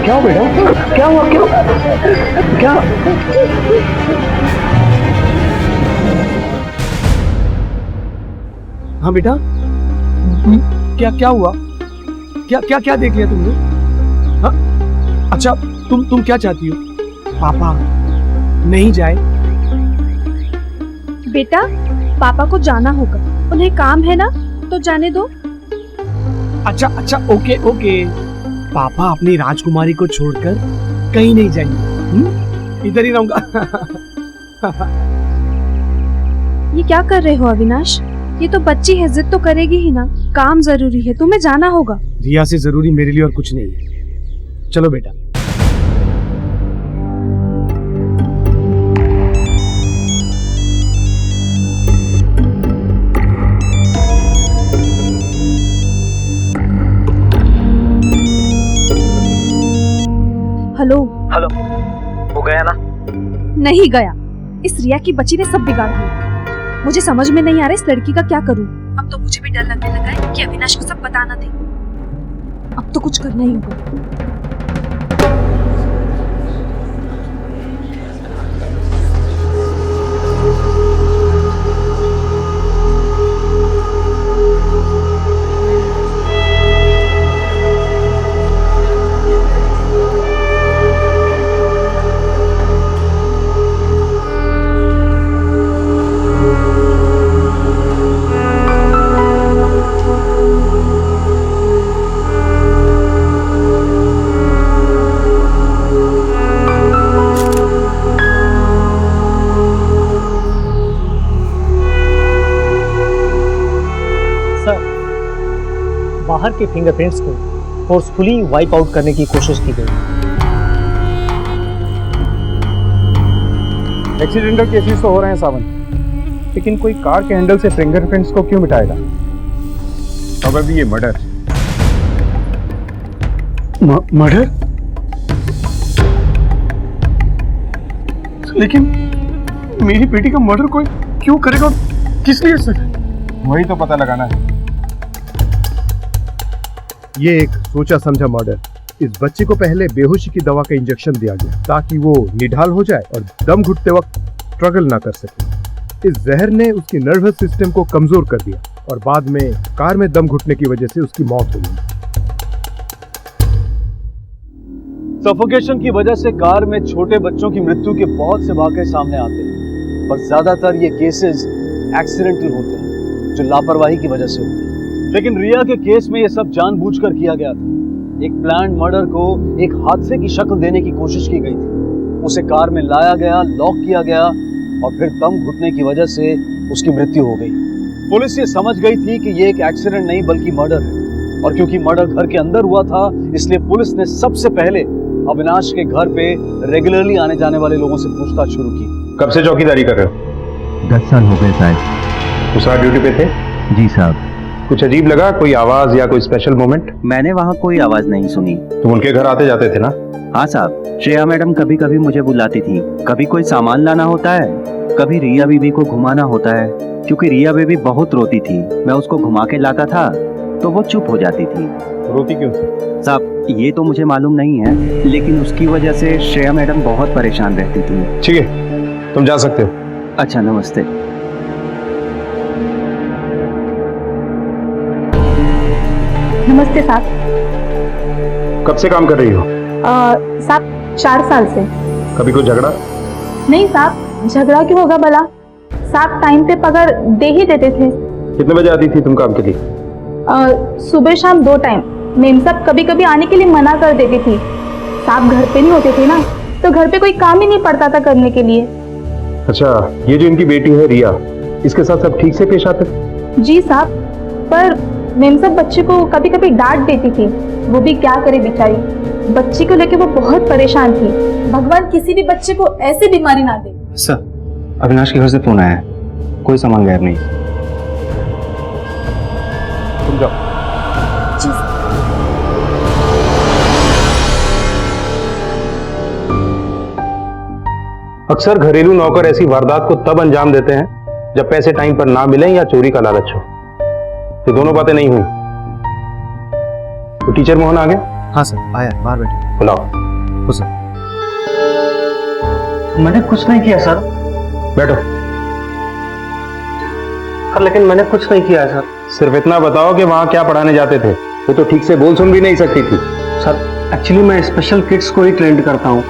क्या हुआ बेटा? क्या हुआ? क्या? हाँ बेटा, क्या क्या हुआ? क्या क्या क्या देख लिया तुमने? हाँ? अच्छा, तुम क्या चाहती हो? पापा नहीं जाए? बेटा, पापा को जाना होगा, उन्हें काम है ना, तो जाने दो। अच्छा अच्छा, ओके ओके। पापा अपनी राजकुमारी को छोड़कर कहीं नहीं जाएंगे, इधर ही रहूंगा। ये क्या कर रहे हो अविनाश? ये तो बच्ची है, जिद तो करेगी ही ना। काम जरूरी है, तुम्हें जाना होगा। रिया से जरूरी मेरे लिए और कुछ नहीं है। चलो बेटा। हेलो हेलो, वो गया ना? नहीं गया। इस रिया की बच्ची ने सब बिगाड़ दिया। मुझे समझ में नहीं आ रहा इस लड़की का क्या करूं। अब तो मुझे भी डर लगने लगा है कि अविनाश को सब बता ना दे। अब तो कुछ करना ही होगा। बाहर के फिंगरप्रिंट्स को फोर्सफुली वाइप आउट करने की कोशिश की गई। एक्सीडेंटल केसेस तो हो रहे हैं सावन, लेकिन कोई कार के हैंडल से फिंगरप्रिंट्स को क्यों मिटाएगा? प्रोबेबली ये मर्डर। मर्डर? लेकिन मेरी बेटी का मर्डर कोई क्यों करेगा, किस लिए सर? वही तो पता लगाना है। ये एक सोचा समझा मर्डर। इस बच्चे को पहले बेहोशी की दवा का इंजेक्शन दिया गया ताकि वो निढाल हो जाए और दम घुटते वक्त स्ट्रगल ना कर सके। इस जहर ने उसकी नर्वस सिस्टम को कमजोर कर दिया और बाद में कार में दम घुटने की वजह से उसकी मौत हो गई। सफोकेशन की वजह से कार में छोटे बच्चों की मृत्यु के बहुत से वाकये सामने आते हैं, पर ज्यादातर ये केसेस एक्सीडेंटल होते हैं जो लापरवाही की वजह से होते हैं। लेकिन रिया के केस में ये सब जानबूझकर किया गया था। एक प्लान्ड मर्डर को एक हादसे की शक्ल देने की कोशिश की गई थी। उसे कार में लाया गया, लॉक किया गया और फिर दम घुटने की वजह से उसकी मृत्यु हो गई। पुलिस ये समझ गई थी कि ये एक एक्सीडेंट नहीं बल्कि मर्डर है, और क्योंकि मर्डर घर के अंदर हुआ था इसलिए पुलिस ने सबसे पहले अविनाश के घर पे रेगुलरली आने जाने वाले लोगों से पूछताछ शुरू की। कब से चौकीदारी कर रहे हो? 10 साल हो गए साहब। उस रात ड्यूटी पे थे? जी साहब। कुछ अजीब लगा? कोई आवाज या कोई स्पेशल मोमेंट? मैंने वहाँ कोई आवाज नहीं सुनी। तुम उनके घर आते जाते थे ना? हाँ साहब। श्रेया मैडम कभी कभी मुझे बुलाती थी। कभी कोई सामान लाना होता है, कभी रिया बीबी को घुमाना होता है, क्योंकि रिया बेबी बहुत रोती थी। मैं उसको घुमा के लाता था तो वो चुप हो जाती थी। रोती क्यों थी? साहब ये तो मुझे मालूम नहीं है, लेकिन उसकी वजह से श्रेया मैडम बहुत परेशान रहती थी। ठीक है, तुम जा सकते हो। अच्छा, नमस्ते। नमस्ते साहब। कब से काम कर रही हो? साहब 4 साल से। कभी कोई झगड़ा? नहीं साहब, झगड़ा क्यों होगा भला? साहब टाइम पे पगार दे ही देते थे। कितने बजे आती थी तुम काम के लिए? सुबह शाम 2 टाइम। मेम साहब कभी कभी आने के लिए मना कर देती थी। साहब घर पे नहीं होते थे ना, तो घर पे कोई काम ही नहीं पड़ता था करने के लिए। अच्छा, ये जो इनकी बेटी है रिया, इसके साथ सब ठीक से पेश आते थे? जी साहब, पर मेम साहब बच्चे को कभी कभी डांट देती थी। वो भी क्या करे बेचारी, बच्ची को लेके वो बहुत परेशान थी। भगवान किसी भी बच्चे को ऐसी बीमारी ना दे। सर, अविनाश के घर से फोन आया है, कोई सामान गायब नहीं। तुम जाओ। अक्सर घरेलू नौकर ऐसी वारदात को तब अंजाम देते हैं जब पैसे टाइम पर ना मिले या चोरी का लालच हो। ये दोनों बातें नहीं हुई तो टीचर मोहन आ गए? हाँ सर आया, बाहर बैठे। बुलाओ। हो सर। मैंने कुछ नहीं किया सर। बैठो। सर लेकिन मैंने कुछ नहीं किया है सर। सिर्फ इतना बताओ कि वहां क्या पढ़ाने जाते थे? वो तो ठीक से बोल सुन भी नहीं सकती थी। सर एक्चुअली मैं स्पेशल किड्स को ही ट्रेंड करता हूँ।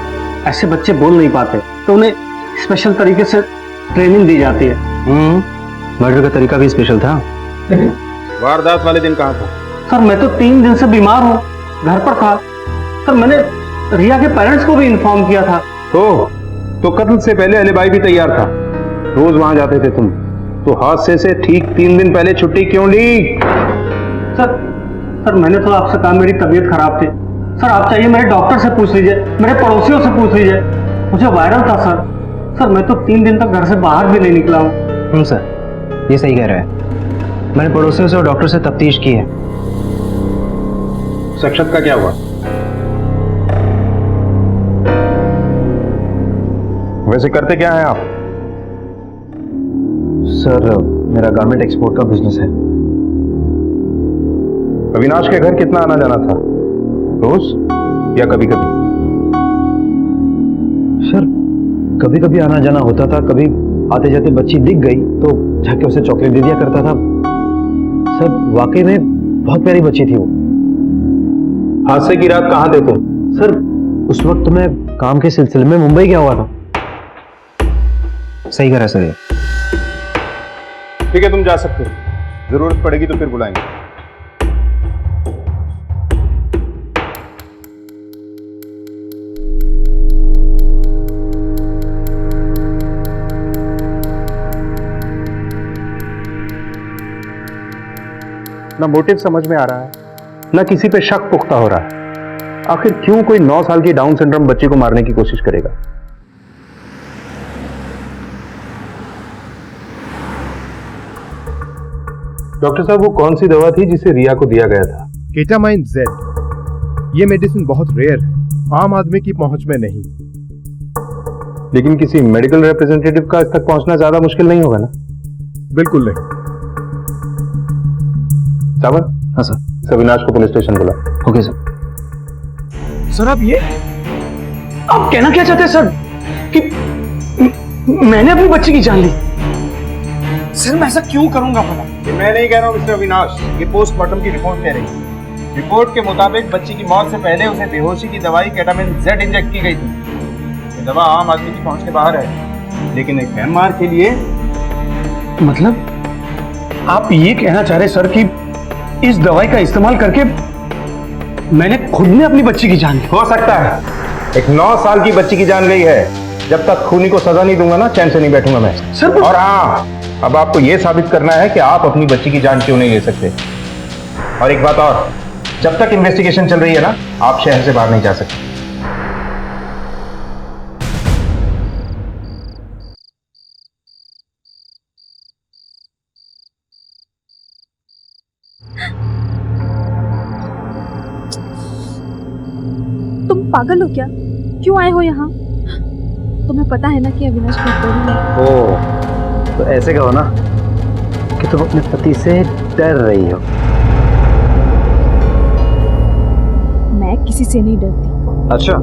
ऐसे बच्चे बोल नहीं पाते तो उन्हें स्पेशल तरीके से ट्रेनिंग दी जाती है। मर्डर का तरीका भी स्पेशल था। वारदात वाले दिन कहाँ था? सर मैं तो 3 दिन से बीमार हूँ, घर पर था। सर मैंने रिया के पेरेंट्स को भी इन्फॉर्म किया था। तो कत्ल से पहले अलीबाई भी तैयार था। रोज वहां जाते थे तुम, तो हादसे से ठीक 3 दिन पहले छुट्टी क्यों ली? सर मैंने तो आपसे कहा मेरी तबीयत खराब थी। सर आप चाहिए मेरे डॉक्टर से पूछ लीजिए, मेरे पड़ोसियों से पूछ लीजिए, मुझे वायरल था सर मैं तो 3 दिन तक घर से बाहर भी नहीं निकला हूँ। सर ये सही कह रहे हैं। मैंने पड़ोसियों से और डॉक्टर से तफ्तीश की है। शख्सियत का क्या हुआ? वैसे करते क्या हैं आप? सर मेरा गारमेंट एक्सपोर्ट का बिजनेस है। अविनाश के घर कितना आना जाना था? रोज या कभी कभी? सर कभी कभी आना जाना होता था, कभी आते जाते बच्ची दिख गई तो जाके उसे चॉकलेट दे दिया करता था। सर वाकई में बहुत प्यारी बच्ची थी वो। हादसे की रात कहाँ थे तुम? सर उस वक्त मैं काम के सिलसिले में मुंबई गया हुआ था। सही कह रहा है सर ये। ठीक है तुम जा सकते हो, जरूरत पड़ेगी तो फिर बुलाएंगे। ना मोटिव समझ में आ रहा है, ना किसी पे शक पुख्ता हो रहा है। आखिर क्यों कोई 9 साल की डाउन सिंड्रोम बच्ची को मारने की कोशिश करेगा? डॉक्टर साहब वो कौन सी दवा थी जिसे रिया को दिया गया था? Ketamine Z. ये मेडिसिन बहुत रेयर है, आम आदमी की पहुंच में नहीं। लेकिन किसी मेडिकल रिप्रेजेंटेटिव का इस तक पहुंचना ज्यादा मुश्किल नहीं होगा ना? बिल्कुल नहीं। सावन? हाँ सर। अविनाश को पुलिस स्टेशन बुला। Okay sir. सर आप कहना क्या चाहते हैं सर कि मैंने अपनी बच्ची की जान ली? सर मैं ऐसा क्यों करूंगा भला? मैं नहीं कह रहा हूं मिस्टर अविनाश, ये पोस्टमार्टम की रिपोर्ट कह रही है। रिपोर्ट के मुताबिक बच्ची की मौत से पहले उसे बेहोशी की दवाई केटामिन जेड इंजेक्ट की गई थी। ये दवा आम आदमी की पहुंच के बाहर है, लेकिन एक एमआर के लिए। मतलब आप ये कहना चाह रहे सर कि इस दवाई का इस्तेमाल करके मैंने खुद ने अपनी बच्ची की जान ली? हो सकता है। एक 9 साल की बच्ची की जान गई है। जब तक खूनी को सजा नहीं दूंगा ना, चैन से नहीं बैठूंगा मैं सर। और हाँ, अब आपको यह साबित करना है कि आप अपनी बच्ची की जान क्यों नहीं ले सकते। और एक बात और, जब तक इन्वेस्टिगेशन चल रही है ना, आप शहर से बाहर नहीं जा सकते। तुम पागल हो क्या? क्यों आए हो यहाँ? तुम्हें पता है ना कि अविनाश निर्दोषी है। ओ, तो ऐसे कहो ना कि तुम अपने पति से डर रही हो। मैं किसी से नहीं डरती। अच्छा,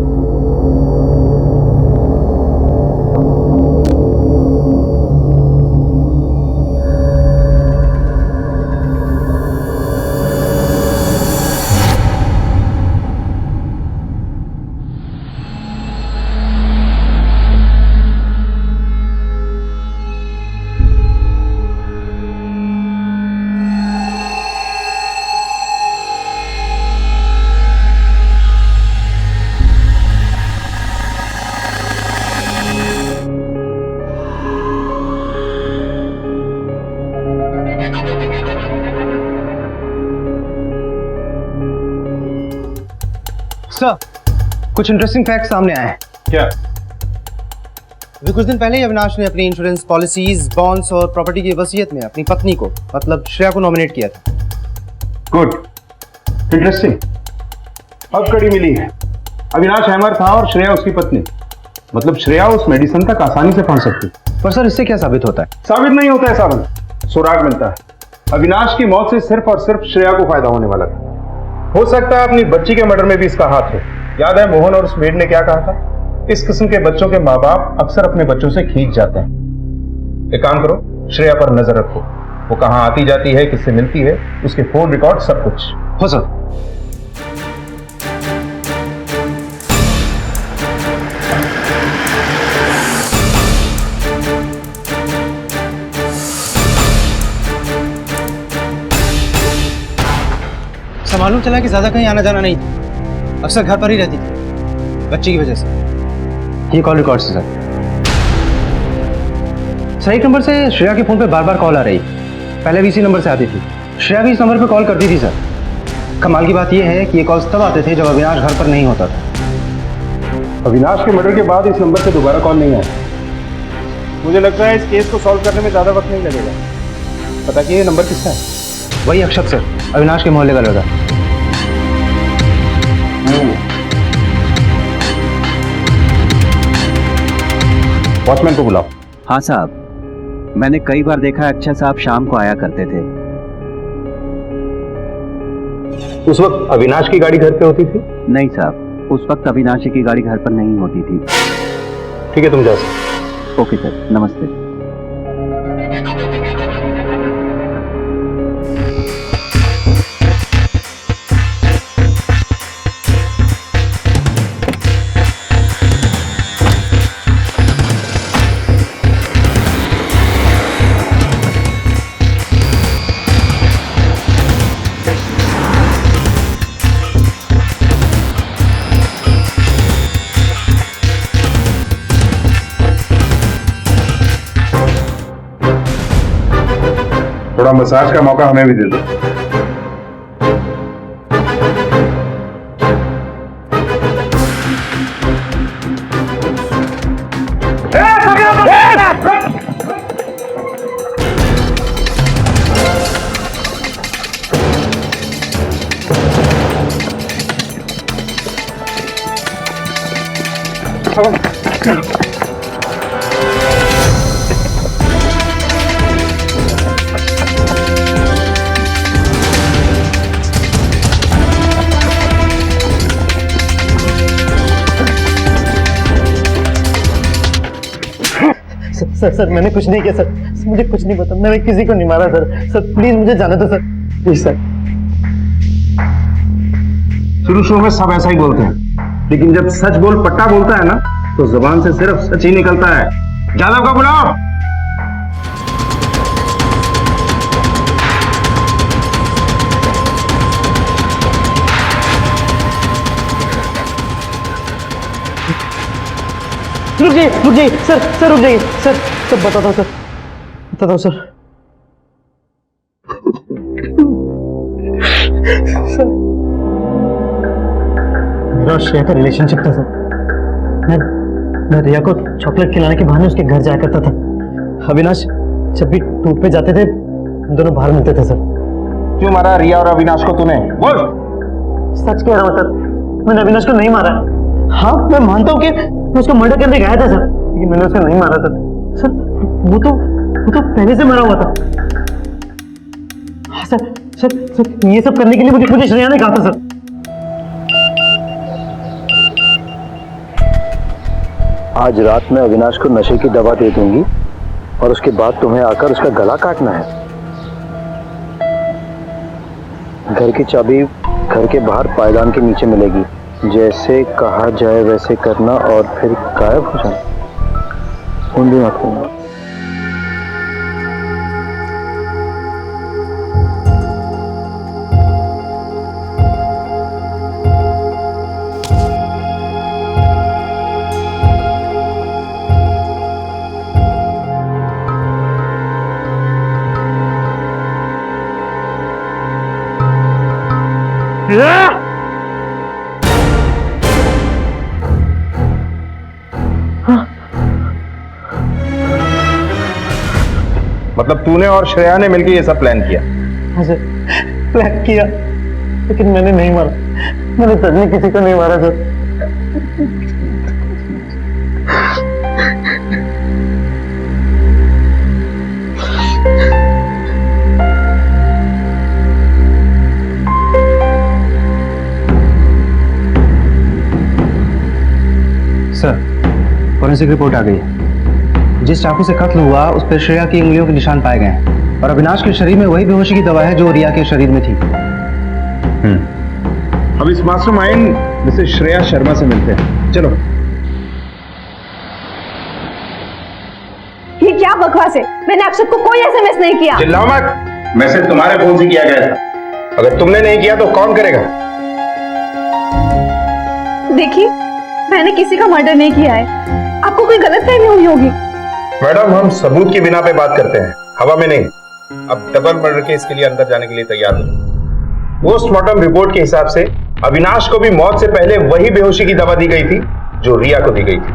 सर कुछ इंटरेस्टिंग फैक्ट सामने आए हैं। क्या? अभी कुछ दिन पहले ही अविनाश ने अपनी इंश्योरेंस पॉलिसीज, बॉन्ड्स और प्रॉपर्टी की वसीयत में अपनी पत्नी को मतलब श्रेया को नॉमिनेट किया था। Good, interesting. अब कड़ी मिली है। अविनाश हैमर था और श्रेया उसकी पत्नी। मतलब श्रेया उस मेडिसिन तक आसानी से पहुंच सकती। पर सर इससे क्या साबित होता है? साबित नहीं होता है साबित, सुराग मिलता है। अविनाश की मौत से सिर्फ और सिर्फ श्रेया को फायदा होने वाला था। हो सकता है अपनी बच्ची के मर्डर में भी इसका हाथ हो। याद है मोहन और उस मेड ने क्या कहा था? इस किस्म के बच्चों के माँ बाप अक्सर अपने बच्चों से खींच जाते हैं। एक काम करो, श्रेया पर नजर रखो, वो कहाँ आती जाती है, किससे मिलती है, उसके फोन रिकॉर्ड सब कुछ। हो सर। मालूम चला कि ज्यादा कहीं आना जाना नहीं था, अक्सर घर पर ही रहती थी बच्ची की वजह से। ये कॉल रिकॉर्ड से सर। सही नंबर से श्रेया के फोन पे बार बार कॉल आ रही, पहले भी इसी नंबर से आती थी। श्रेया भी इस नंबर पे कॉल करती थी सर। कमाल की बात यह है कि ये कॉल्स तब आते थे जब अविनाश घर पर नहीं होता था। अविनाश के मर्डर के बाद इस नंबर से दोबारा कॉल नहीं आया। मुझे लगता है इस केस को सॉल्व करने में ज्यादा वक्त नहीं लगेगा। पता कि ये नंबर किसका है? वही अक्षत सर, अविनाश के मोहल्ले का लड़का। वॉचमैन को बुलाओ। हाँ साहब, मैंने कई बार देखा अक्षय साहब शाम को आया करते थे। उस वक्त अविनाश की गाड़ी घर पे होती थी? नहीं साहब, उस वक्त अविनाश की गाड़ी घर पर नहीं होती थी। ठीक है, तुम जा सकते। ओके सर, नमस्ते। थोड़ा मसाज का मौका हमें भी दे दो। सर मैंने कुछ नहीं किया सर, मुझे कुछ नहीं पता, मैंने किसी को नहीं मारा सर। सर प्लीज मुझे जाने दो सर, प्लीज सर। शुरू में सब ऐसा ही बोलते हैं, लेकिन जब सच बोल पट्टा बोलता है ना, तो जुबान से सिर्फ सच ही निकलता है। जादव को बुलाओ। रुक जाइए सर रुक जाइए सर बताता हूँ सर। मेरा श्रेया का रिलेशनशिप था सर। मैं रिया को चॉकलेट खिलाने के बहाने उसके घर जाया करता था। अविनाश जब भी टूर पे जाते थे हम दोनों बाहर मिलते थे सर। क्यों मारा रिया और अविनाश को तूने? बोल। सच कह रहा हूँ सर, मैंने अविनाश को नहीं मारा। हाँ मैं मानता हूँ कि मैं उसको मर्डर करने गया था सर, लेकिन मैंने उसे नहीं मारा सर। वो तो पहले से मरा हुआ था। हाँ सर ये सब करने के लिए मुझे श्रेया ने कहा था सर। आज रात में अविनाश को नशे की दवा दे दूंगी और उसके बाद तुम्हें आकर उसका गला काटना है। घर की चाबी घर के बाहर पायदान के नीचे मिलेगी। जैसे कहा जाए वैसे करना और फिर गायब हो जाना। फोन भी मत करना। मतलब तूने और श्रेया ने मिलकर ये सब प्लान किया? हाँ सर, प्लान किया, लेकिन मैंने नहीं मारा। मैंने सच में किसी को नहीं मारा सर। फॉरेंसिक रिपोर्ट आ गई है। जिस चाकू से कत्ल हुआ उस पर श्रेया की उंगलियों के निशान पाए गए हैं और अविनाश के शरीर में वही बेहोशी की दवा है जो रिया के शरीर में थी। अब इस मास्टरमाइंड मिसेस श्रेया शर्मा से मिलते हैं। चलो। ये क्या बकवास है? मैंने अक्षत को कोई एसएमएस नहीं किया। चिल्लाओ मत। मैसेज तुम्हारे फोन से किया गया था। अगर तुमने नहीं किया तो कौन करेगा? देखिए, मैंने किसी का मर्डर नहीं किया है। आपको कोई गलतफहमी हुई होगी। मैडम, हम सबूत की बिना पे बात करते हैं, हवा में नहीं। अब डबल मर्डर केस के लिए अंदर जाने के लिए तैयार हो। पोस्टमार्टम रिपोर्ट के हिसाब से अविनाश को भी मौत से पहले वही बेहोशी की दवा दी गई थी जो रिया को दी गई थी।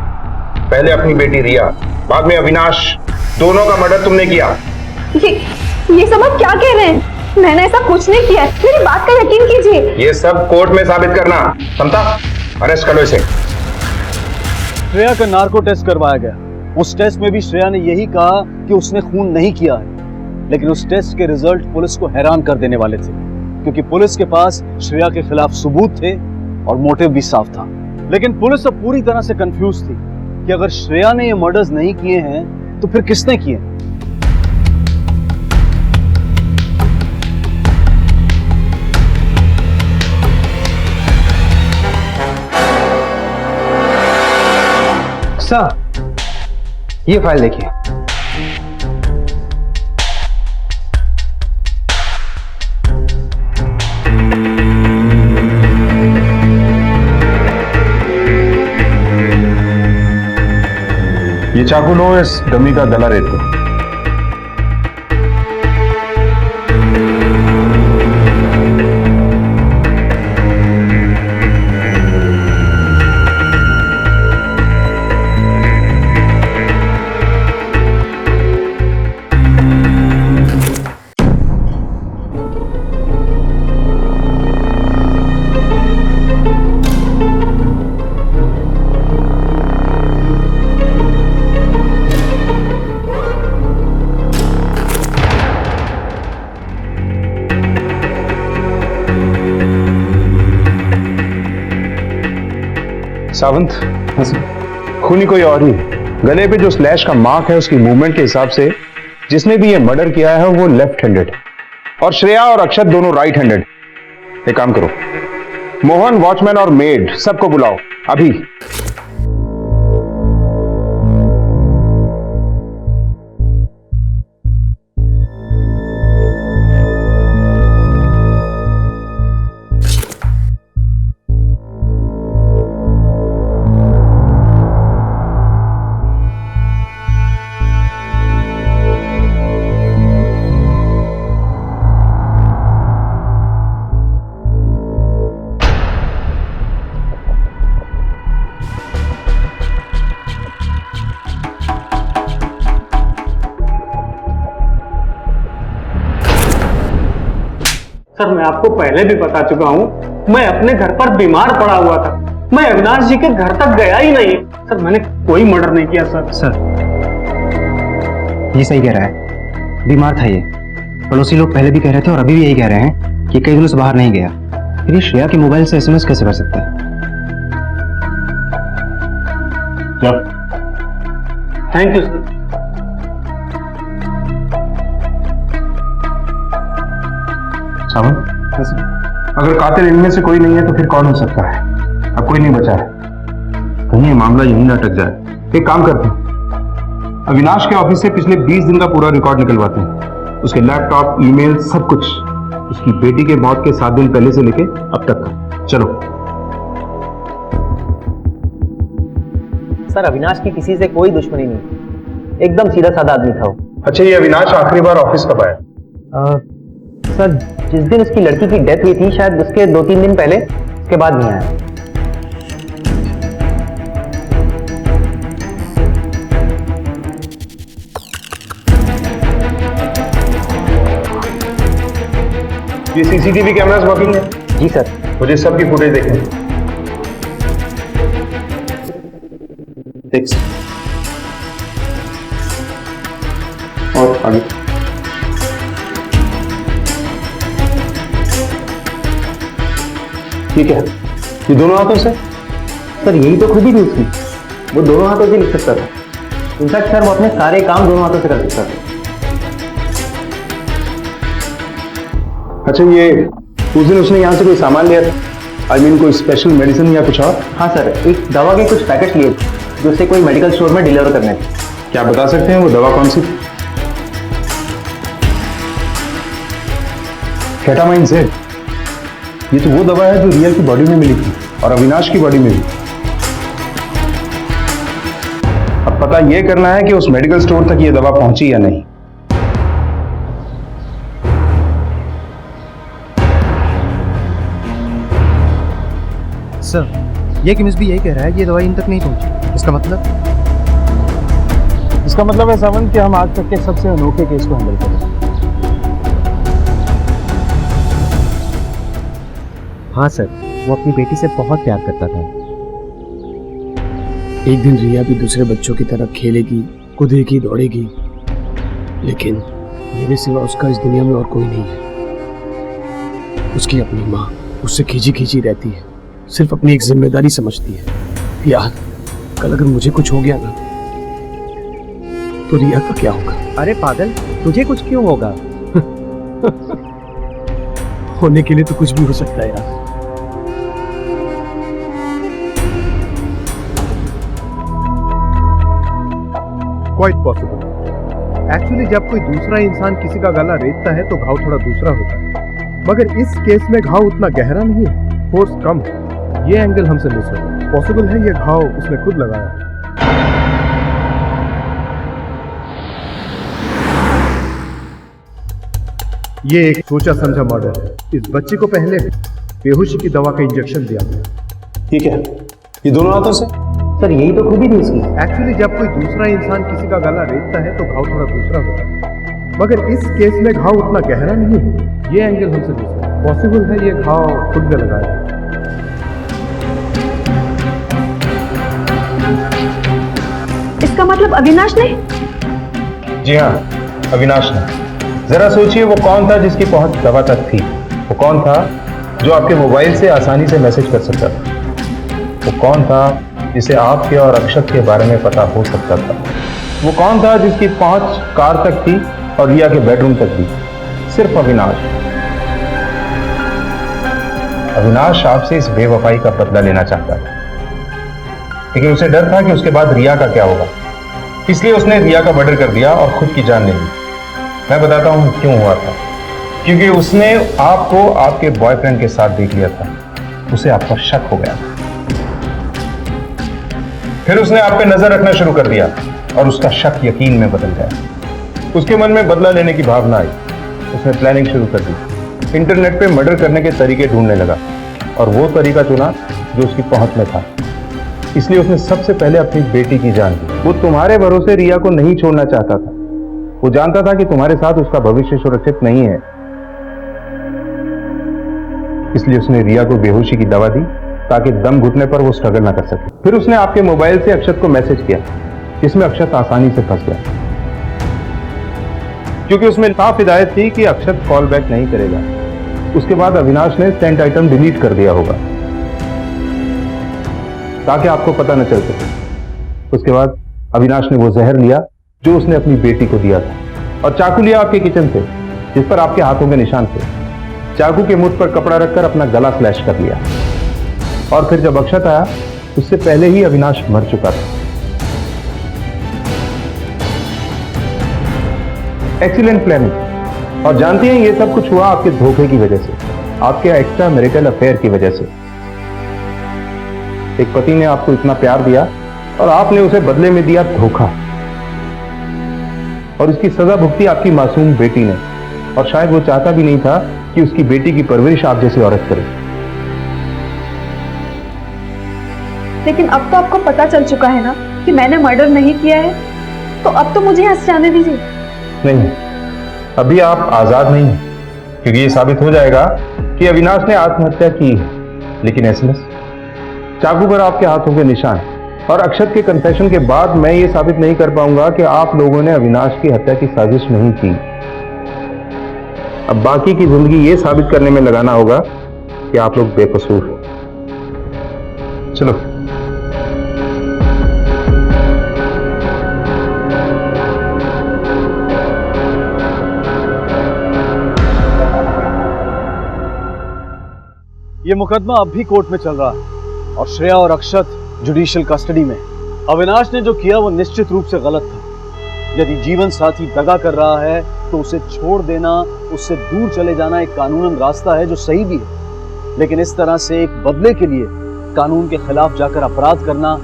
पहले अपनी बेटी रिया, बाद में अविनाश, दोनों का मर्डर तुमने किया। ये सब आप क्या कह रहे हैं? मैंने ऐसा कुछ नहीं किया। मेरी बात का यकीन कीजिए। ये सब कोर्ट में साबित करना। समझा? अरेस्ट करो इसे। श्रेया का नार्को टेस्ट करवाया गया। उस टेस्ट में भी श्रेया ने यही कहा कि उसने खून नहीं किया है, लेकिन उस टेस्ट के रिजल्ट पुलिस को हैरान कर देने वाले थे, क्योंकि पुलिस के पास श्रेया के खिलाफ सबूत थे और मोटिव भी साफ था। लेकिन पुलिस अब पूरी तरह से कंफ्यूज थी कि अगर श्रेया ने ये मर्डर्स नहीं किए हैं तो फिर किसने किए? सर, ये फाइल देखिए। ये चाकू लो, इस डमी का गला रेत दो। सावंत, खूनी कोई और ही। गले पे जो स्लैश का मार्क है उसकी मूवमेंट के हिसाब से जिसने भी ये मर्डर किया है वो लेफ्ट हैंडेड और श्रेया और अक्षत दोनों राइट हैंडेड। एक काम करो, मोहन, वॉचमैन और मेड सबको बुलाओ अभी। सर, मैं आपको पहले भी बता चुका हूँ, मैं अपने घर पर बीमार पड़ा हुआ था। मैं अविनाश जी के घर तक गया ही नहीं। सर, मैंने कोई मर्डर नहीं किया सर। सर, ये सही कह रहा है, बीमार था ये। पड़ोसी लोग पहले भी कह रहे थे और अभी भी यही कह रहे हैं कि कई दिनों से बाहर नहीं गया। फिर ये श्रेया के मोबाइल से एसएमएस कैसे कर सकता है? Thank you sir. सावंत, अगर कातिल इनमें से कोई नहीं है तो फिर कौन हो सकता है? अब कोई नहीं बचा है। कहीं ये मामला यहीं ना अटक जाए। एक काम करते हैं, अविनाश के ऑफिस से पिछले 20 दिन का पूरा रिकॉर्ड निकलवाते हैं। उसके लैपटॉप, ईमेल, सब कुछ। उसकी बेटी के मौत के 7 दिन पहले से लेके अब तक का। चलो। सर, अविनाश की किसी से कोई दुश्मनी नहीं, एकदम सीधा साधा आदमी था वो। अच्छा, ये अविनाश आखिरी बार ऑफिस कब आया? सर, जिस दिन उसकी लड़की की डेथ हुई थी, शायद उसके 2-3 दिन पहले, उसके बाद नहीं आया। ये सीसीटीवी कैमरास वर्किंग है? जी सर। मुझे सबकी फुटेज देखनी है। और आगे। ठीक है, ये दोनों हाथों से? सर, यही तो खूबी थी उसकी। वो दोनों हाथों से लिख सकता था। इनफैक्ट सर वो अपने सारे काम दोनों हाथों से कर सकता था। अच्छा, ये उस दिन उसने यहाँ से कोई सामान लिया था? आई मीन कोई स्पेशल मेडिसिन या कुछ और? हाँ सर, एक दवा के कुछ पैकेट लिए थे जो उसे कोई मेडिकल स्टोर में डिलीवर करने थे। क्या बता सकते हैं वो दवा कौन सी? Ketamine Z. ये तो वो दवा है जो रिया की बॉडी में मिली थी और अविनाश की बॉडी में भी। अब पता ये करना है कि उस मेडिकल स्टोर तक ये दवा पहुंची या नहीं। सर, ये केमिस्ट भी यही कह रहा है कि ये दवाई इन तक नहीं पहुंची। इसका मतलब है सावन कि हम आज तक के सबसे अनोखे केस को हैंडल कर रहे हैं। हाँ सर, वो अपनी बेटी से बहुत प्यार करता था। एक दिन रिया भी दूसरे बच्चों की तरह खेलेगी, कूदेगी, दौड़ेगी, लेकिन मेरे सिवा उसका इस दुनिया में और कोई नहीं है। उसकी अपनी माँ उससे खींची खींची रहती है, सिर्फ अपनी एक जिम्मेदारी समझती है। यार, कल अगर मुझे कुछ हो गया ना, तो रिया का क्या होगा? अरे पागल, तुझे कुछ क्यों होगा? होने के लिए तो कुछ भी हो सकता है यार। Quite possible. एक्चुअली जब कोई दूसरा इंसान किसी का गला रेतता है तो घाव थोड़ा दूसरा होता है, मगर इस केस में घाव उतना गहरा नहीं है, फोर्स कम है। ये एंगल हमसे मिस होगा। पॉसिबल है ये घाव उसने खुद लगाया है। ये एक सोचा समझा मर्डर है। इस बच्चे को पहले बेहोशी की दवा का इंजेक्शन दिया गया। ठीक है, ये दोनों हाथों से? सर, यही तो खूबी थी इसकी। एक्चुअली जब कोई दूसरा इंसान किसी का गला रेतता है तो घाव थोड़ा दूसरा होता है, मगर इस केस में घाव उतना गहरा नहीं है। ये एंगल हमसे मिस है। पॉसिबल है ये घाव खुद ने लगाया है। इसका मतलब अविनाश ने? जी हाँ, अविनाश ने। जरा सोचिए वो कौन था जिसकी पहुंच दवा तक थी? वो कौन था जो आपके मोबाइल से आसानी से मैसेज कर सकता था? वो कौन था जिसे आपके और अक्षत के बारे में पता हो सकता था? वो कौन था जिसकी पहुंच कार तक थी और रिया के बेडरूम तक भी? सिर्फ अविनाश। अविनाश आपसे इस बेवफाई का बदला लेना चाहता था, लेकिन उसे डर था कि उसके बाद रिया का क्या होगा, इसलिए उसने रिया का मर्डर कर दिया और खुद की जान ले ली। मैं बताता हूं क्यों हुआ था। क्योंकि उसने आपको आपके बॉयफ्रेंड के साथ देख लिया था, उसे आप पर शक हो गया। फिर उसने आप पे नजर रखना शुरू कर दिया और उसका शक यकीन में बदल गया। उसके मन में बदला लेने की भावना आई। उसने प्लानिंग शुरू कर दी। इंटरनेट पे मर्डर करने के तरीके ढूंढने लगा और वो तरीका चुना जो उसकी पहुंच में था। इसलिए उसने सबसे पहले अपनी बेटी की जान दी। वो तुम्हारे भरोसे रिया को नहीं छोड़ना चाहता था। वो जानता था कि तुम्हारे साथ उसका भविष्य सुरक्षित नहीं है, इसलिए उसने रिया को बेहोशी की दवा दी ताकि दम घुटने पर वो स्ट्रगल ना कर सके। फिर उसने आपके मोबाइल से अक्षत को मैसेज किया, जिसमें अक्षत आसानी से फंस गया, क्योंकि उसमें साफ हिदायत थी कि अक्षत कॉल बैक नहीं करेगा। उसके बाद अविनाश ने सेंट आइटम डिलीट कर दिया होगा ताकि आपको पता न चल सके। उसके बाद अविनाश ने वो जहर लिया जो उसने अपनी बेटी को दिया था, और चाकू लिया आपके किचन से जिस पर आपके हाथों के निशान थे। चाकू के मुठ पर कपड़ा रखकर अपना गला स्लैश कर लिया, और फिर जब अक्षत आया उससे पहले ही अविनाश मर चुका था। Excellent planning. और जानती हैं ये सब कुछ हुआ आपके धोखे की वजह से, आपके एक्स्ट्रा मैरिटल अफेयर की वजह से। एक पति ने आपको इतना प्यार दिया और आपने उसे बदले में दिया धोखा, और इसकी सजा भुगती आपकी मासूम बेटी ने। और शायद वो चाहता भी नहीं था कि उसकी बेटी की परवरिश आप जैसी औरत करे। लेकिन अब तो आपको पता चल चुका है ना कि मैंने मर्डर नहीं किया है, तो अब तो मुझे यहाँ से जाने दीजिए। नहीं, अभी आप आजाद नहीं हैं, क्योंकि ये साबित हो जाएगा कि अविनाश ने आत्महत्या की है। लेकिन एसएमएस, चाकू पर आपके हाथों के निशान और अक्षत के कन्फेशन के बाद मैं ये साबित नहीं कर पाऊंगा कि आप लोगों ने अविनाश की हत्या की साजिश नहीं की। अब बाकी की जिंदगी ये साबित करने में लगाना होगा कि आप लोग बेकसूर हो। चलो। ये मुकदमा अब भी कोर्ट में चल रहा है और श्रेया और अक्षत जुडिशियल कस्टडी में। अविनाश ने जो किया वो निश्चित रूप से गलत था। यदि जीवन साथी दगा कर रहा है तो उसे छोड़ देना, उससे दूर चले जाना एक कानूनन रास्ता है जो सही भी है, लेकिन इस तरह से एक बदले के लिए कानून के खिलाफ जाकर अपराध करना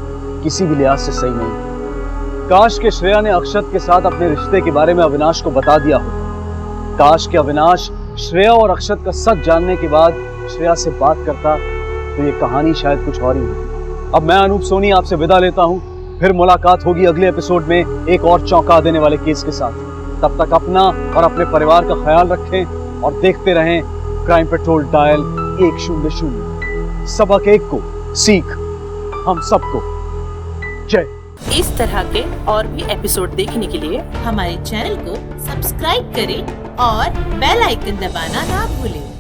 किसी भी लिहाज से सही नहीं। काश के श्रेया ने अक्षत के साथ अपने रिश्ते के बारे में अविनाश को बता दिया होता। काश के अविनाश श्रेया और अक्षत का सच जानने के बाद श्रेया से बात करता तो ये कहानी शायद कुछ और ही होती। अब मैं अनूप सोनी आपसे विदा लेता हूँ। फिर मुलाकात होगी अगले एपिसोड में एक और चौंका देने वाले केस के साथ। तब तक अपना और अपने परिवार का ख्याल रखें और देखते रहें क्राइम पेट्रोल डायल 100। सबक एक को सीख हम सबको। जय। इस तरह के और भी एपिसोड देखने के लिए हमारे चैनल को सब्सक्राइब करें और बेल आइकन दबाना ना भूलें।